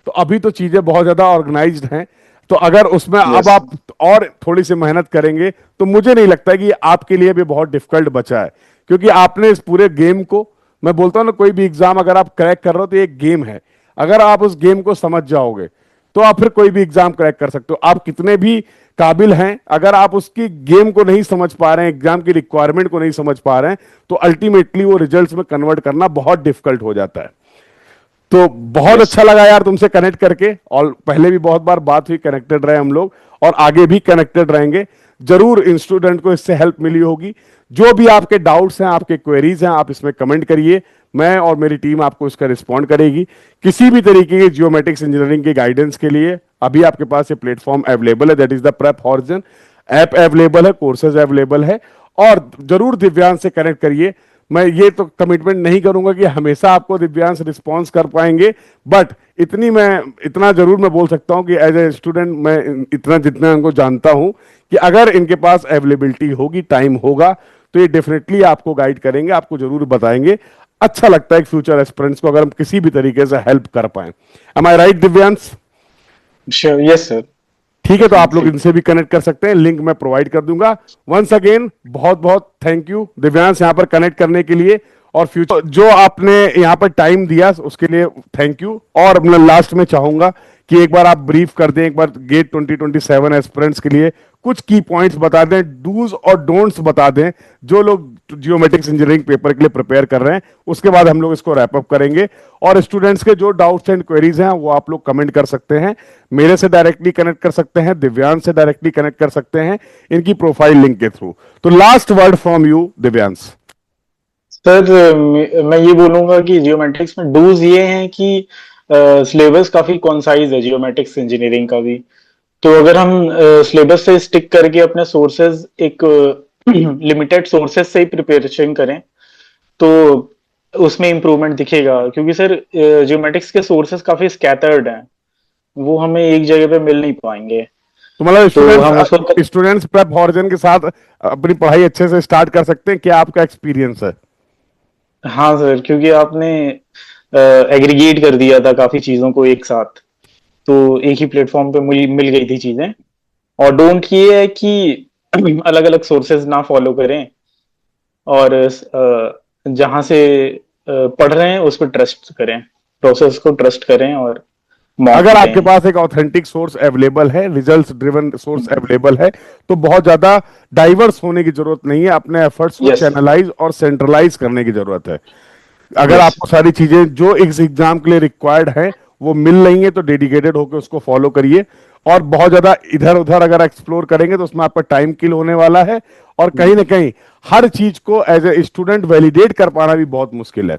तो अभी तो चीजें बहुत ज्यादा ऑर्गेनाइज्ड हैं। तो अगर उसमें अब यस। आप और थोड़ी सी मेहनत करेंगे, तो मुझे नहीं लगता कि आपके लिए भी बहुत डिफिकल्ट बचा है, क्योंकि आपने इस पूरे गेम को मैं बोलता हूँ ना, कोई भी एग्जाम अगर आप क्रैक कर रहे हो तो ये एक गेम है। अगर आप उस गेम को समझ जाओगे तो आप फिर कोई भी एग्जाम क्रैक कर सकते हो। आप कितने भी काबिल हैं, अगर आप उसकी गेम को नहीं समझ पा रहे हैं, एग्जाम की रिक्वायरमेंट को नहीं समझ पा रहे हैं, तो अल्टीमेटली वो रिजल्ट्स में कन्वर्ट करना बहुत डिफिकल्ट हो जाता है। तो बहुत यस अच्छा लगा यार तुमसे कनेक्ट करके, और पहले भी बहुत बार बात हुई, कनेक्टेड रहे हम लोग और आगे भी कनेक्टेड रहेंगे। जरूर इन स्टूडेंट को इससे हेल्प मिली होगी। जो भी आपके डाउट्स हैं, आपके क्वेरीज हैं, आप इसमें कमेंट करिए, मैं और मेरी टीम आपको इसका रिस्पॉन्ड करेगी। किसी भी तरीके की जियोमेट्रिक्स इंजीनियरिंग के गाइडेंस के लिए अभी आपके पास ये प्लेटफॉर्म अवेलेबल है, that is the prep horizon. App available है, कोर्सेज अवेलेबल है, और जरूर दिव्यांश से कनेक्ट करिए। मैं ये तो कमिटमेंट नहीं करूंगा कि हमेशा आपको दिव्यांश रिस्पॉन्स कर पाएंगे, बट इतना जरूर मैं बोल सकता हूं कि एज ए स्टूडेंट मैं इतना जितना इनको जानता हूं कि अगर इनके पास अवेलेबिलिटी होगी, टाइम होगा, तो ये डेफिनेटली आपको गाइड करेंगे, आपको जरूर बताएंगे। अच्छा लगता है फ्यूचर एस्पिरेंट्स को अगर हम किसी भी तरीके से हेल्प कर पाए। Am I right Divyansh? Sure, yes sir. ठीक है, तो आप लोग डेफिनेटली। इनसे भी कनेक्ट कर सकते हैं, लिंक मैं प्रोवाइड कर दूंगा। वंस अगेन बहुत बहुत थैंक यू दिव्यांश यहाँ पर कनेक्ट करने के लिए, और फ्यूचर जो आपने यहाँ पर टाइम दिया उसके लिए थैंक यू। और मैं लास्ट में चाहूंगा कि एक बार आप ब्रीफ कर दें, एक बार गेट 2027 एस्पिरेंट्स के लिए कुछ की पॉइंट्स बता दें, डूज और डोंट्स बता दें, जो लोग जियोमेट्रिक्स इंजीनियरिंग पेपर के लिए प्रिपेयर कर रहे हैं। उसके बाद हम लोग इसको रैप अप करेंगे, और स्टूडेंट्स के जो डाउट्स एंड क्वेरीज हैं वो आप लोग कमेंट कर सकते हैं, मेरे से डायरेक्टली कनेक्ट कर सकते हैं, दिव्यांश से डायरेक्टली कनेक्ट कर सकते हैं इनकी प्रोफाइल लिंक के थ्रू। तो last word from you Divyansh. Sir मैं ये बोलूंगा कि जियोमेट्रिक्स में डूज ये हैं कि सिलेबस काफी कॉन्साइज है जियोमेट्रिक्स इंजीनियरिंग का भी। तो अगर हम सिलेबस से स्टिक करके अपने सोर्सेज एक लिमिटेड सोर्सेज से ही प्रिपरेशन करें तो उसमें इम्प्रूवमेंट दिखेगा, क्योंकि सर जियोमेट्रिक्स के सोर्सेज काफी स्कैटर्ड हैं, वो हमें एक जगह पे मिल नहीं पाएंगे। तो मतलब तो हम उसको स्टूडेंट्स प्रेप हॉरिजन के साथ अपनी पढ़ाई अच्छे से स्टार्ट कर सकते हैं, क्या आपका एक्सपीरियंस है? हाँ सर, क्योंकि आपने एग्रीगेट कर दिया था काफी चीजों को एक साथ, तो एक ही प्लेटफॉर्म पे मिल गई थी चीजें। और डोंट ये है कि अलग अलग सोर्सेज ना फॉलो करें, और जहां से पढ़ रहे हैं उस पर ट्रस्ट करें, प्रोसेस को ट्रस्ट करें और मॉक अगर आपके दें। पास एक ऑथेंटिक सोर्स अवेलेबल है, रिजल्ट्स ड्रिवन सोर्स अवेलेबल है, तो बहुत ज्यादा डाइवर्स होने की जरूरत नहीं है, अपने एफर्ट्स को यस चैनलाइज और सेंट्रलाइज करने की जरूरत है। अगर यस आपको सारी चीजें जो इस एग्जाम के लिए रिक्वायर्ड है वो मिल रही है, तो डेडिकेटेड होकर उसको फॉलो करिए। और बहुत ज्यादा इधर उधर अगर एक्सप्लोर करेंगे तो उसमें आपका टाइम किल होने वाला है, और कहीं ना कहीं हर चीज को एज ए स्टूडेंट वैलिडेट कर पाना भी बहुत मुश्किल है।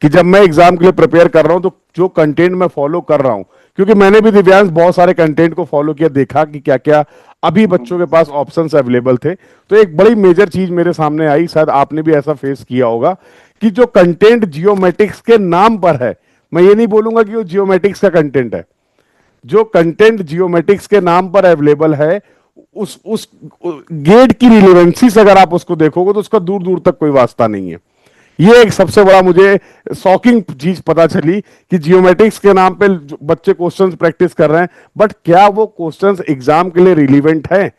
कि जब मैं एग्जाम के लिए प्रिपेयर कर रहा हूं तो जो कंटेंट मैं फॉलो कर रहा हूं, क्योंकि मैंने भी दिव्यांश बहुत सारे कंटेंट को फॉलो किया, देखा कि क्या क्या अभी बच्चों के पास ऑप्शंस अवेलेबल थे, तो एक बड़ी मेजर चीज मेरे सामने आई, शायद आपने भी ऐसा फेस किया होगा, कि जो कंटेंट जियोमेट्रिक्स के नाम पर है, मैं ये नहीं बोलूंगा कि वो जियोमेट्रिक्स का कंटेंट है, जो कंटेंट जियोमेट्रिक्स के नाम पर अवेलेबल है, उस गेट की रिलेवेंसी से अगर आप उसको देखोगे तो उसका दूर दूर तक कोई वास्ता नहीं है। ये एक सबसे बड़ा मुझे शॉकिंग चीज पता चली कि जियोमेट्रिक्स के नाम पे बच्चे क्वेश्चंस प्रैक्टिस कर रहे हैं, बट क्या वो क्वेश्चंस एग्जाम के लिए रिलीवेंट है?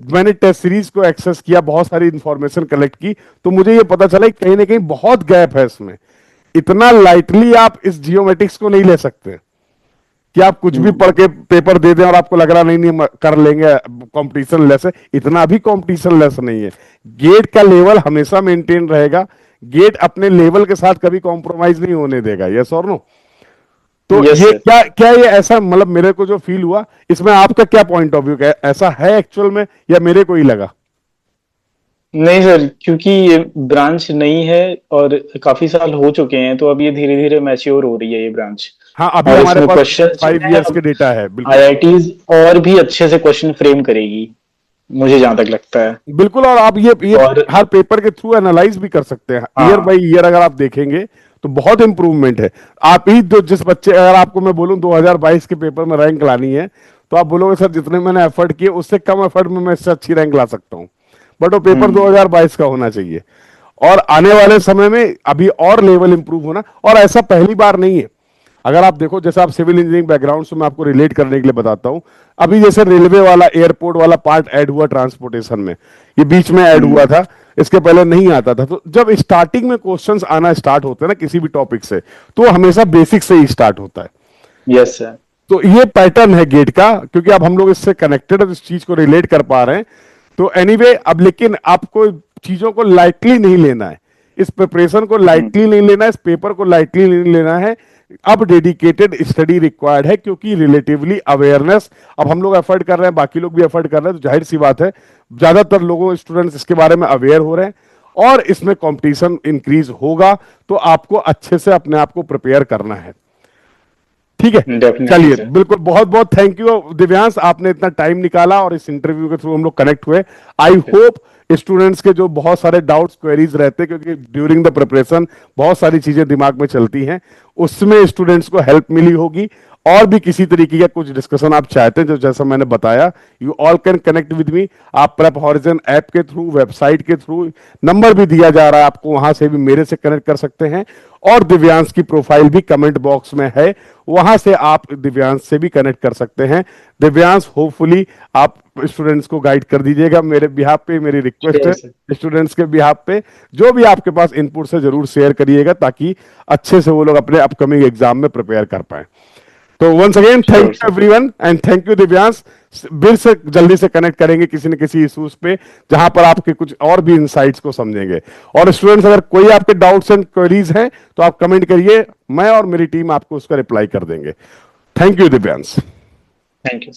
मैंने टेस्ट सीरीज को एक्सेस किया, बहुत सारी इंफॉर्मेशन कलेक्ट की, तो मुझे ये पता चला कि कहीं ना कहीं बहुत गैप है इसमें। इतना लाइटली आप इस जियोमेट्रिक्स को नहीं ले सकते कि आप कुछ भी पढ़ के पेपर दे दें और आपको लग रहा नहीं नहीं कर लेंगे, कंपटीशन लेस है। इतना भी कंपटीशन लेस नहीं है, गेट का लेवल हमेशा मेंटेन रहेगा, गेट अपने लेवल के साथ कभी कॉम्प्रोमाइज नहीं होने देगा। यस और नो? तो यस ये सर। क्या क्या ये ऐसा, मतलब मेरे को जो फील हुआ, इसमें आपका क्या पॉइंट ऑफ व्यू है, ऐसा है एक्चुअल में या मेरे को ही लगा? नहीं सर, क्योंकि ये ब्रांच नई है और काफी साल हो चुके हैं, तो अब ये धीरे धीरे मैच्योर हो रही है ये ब्रांच। हाँ, अभी और हमारे इसमें पास क्वेश्चन जो 5 इयर्स है के डेटा है, बिल्कुल। आईआईटीज और भी अच्छे से क्वेश्चन फ्रेम करेगी, मुझे जहां तक लगता है। बिल्कुल, और आप ये और हर पेपर के थ्रू एनालाइज भी कर सकते हैं, ईयर हाँ। बाई ईयर अगर आप देखेंगे तो बहुत इंप्रूवमेंट है। आप ही जो जिस बच्चे, अगर आपको मैं बोलूं 2022 के पेपर में रैंक लानी है, तो आप बोलोगे सर जितने मैंने एफर्ट किए उससे कम एफर्ट में मैं इससे अच्छी रैंक ला सकता हूं, बट वो पेपर हम्म। 2022 का होना चाहिए। और आने वाले समय में अभी और लेवल इंप्रूव होना, और ऐसा पहली बार नहीं है। अगर आप देखो, जैसे आप सिविल इंजीनियरिंग बैकग्राउंड से मैं आपको रिलेट करने के लिए बताता हूं, अभी जैसे रेलवे वाला एयरपोर्ट वाला पार्ट ऐड हुआ ट्रांसपोर्टेशन में, ये बीच में ऐड हुआ था, इसके पहले नहीं आता था। तो जब स्टार्टिंग में क्वेश्चंस आना स्टार्ट होते हैं ना किसी भी टॉपिक से, तो हमेशा बेसिक से ही स्टार्ट होता है। Yes sir. तो ये पैटर्न है गेट का, क्योंकि अब हम लोग इससे कनेक्टेड है, इस चीज को रिलेट कर पा रहे हैं। तो एनीवे अब लेकिन आपको चीजों को लाइटली नहीं लेना है, इस प्रिपरेशन को लाइटली नहीं लेना है, इस पेपर को लाइटली नहीं लेना है। अब डेडिकेटेड स्टडी रिक्वायर्ड है, क्योंकि रिलेटिवली अवेयरनेस अब हम लोग एफर्ट कर रहे हैं, बाकी लोग भी एफर्ट कर रहे हैं, तो जाहिर सी बात है ज्यादातर लोगों स्टूडेंट्स इसके बारे में अवेयर हो रहे हैं और इसमें कंपटीशन इंक्रीज होगा। तो आपको अच्छे से अपने आप को प्रिपेयर करना है। ठीक है, डेफिनेटली चलिए, सर। बिल्कुल, बहुत बहुत थैंक यू दिव्यांश, आपने इतना टाइम निकाला और इस इंटरव्यू के थ्रू हम लोग कनेक्ट हुए। आई होप स्टूडेंट्स के जो बहुत सारे डाउट्स क्वेरीज रहते हैं, क्योंकि ड्यूरिंग द प्रिपरेशन बहुत सारी चीजें दिमाग में चलती हैं, उसमें स्टूडेंट्स को हेल्प मिली होगी। और भी किसी तरीके का कुछ डिस्कशन आप चाहते हैं, जो जैसा मैंने बताया, you all can connect with me. आप प्रेप हॉरिजन ऐप के थ्रू, वेबसाइट के थ्रू, नंबर भी दिया जा रहा है आपको, वहां से भी मेरे से कनेक्ट कर सकते हैं। और दिव्यांश की प्रोफाइल भी कमेंट बॉक्स में है, वहां से आप दिव्यांश से भी कनेक्ट कर सकते हैं। दिव्यांश, होपफुली आप स्टूडेंट्स को गाइड कर दीजिएगा, मेरे बिहाफ पे मेरी रिक्वेस्ट है, स्टूडेंट्स के बिहाफ पे जो भी आपके पास इनपुट है जरूर शेयर करिएगा, ताकि अच्छे से वो लोग अपने अपकमिंग एग्जाम में प्रिपेयर कर पाए। तो once again thank you everyone and thank you Divyansh. फिर से जल्दी से कनेक्ट करेंगे किसी न किसी इश्यूज पे, जहां पर आपके कुछ और भी इंसाइट्स को समझेंगे। और स्टूडेंट्स, अगर कोई आपके डाउट्स एंड क्वेरीज हैं तो आप कमेंट करिए, मैं और मेरी टीम आपको उसका रिप्लाई कर देंगे। Thank you Divyansh. Thank you.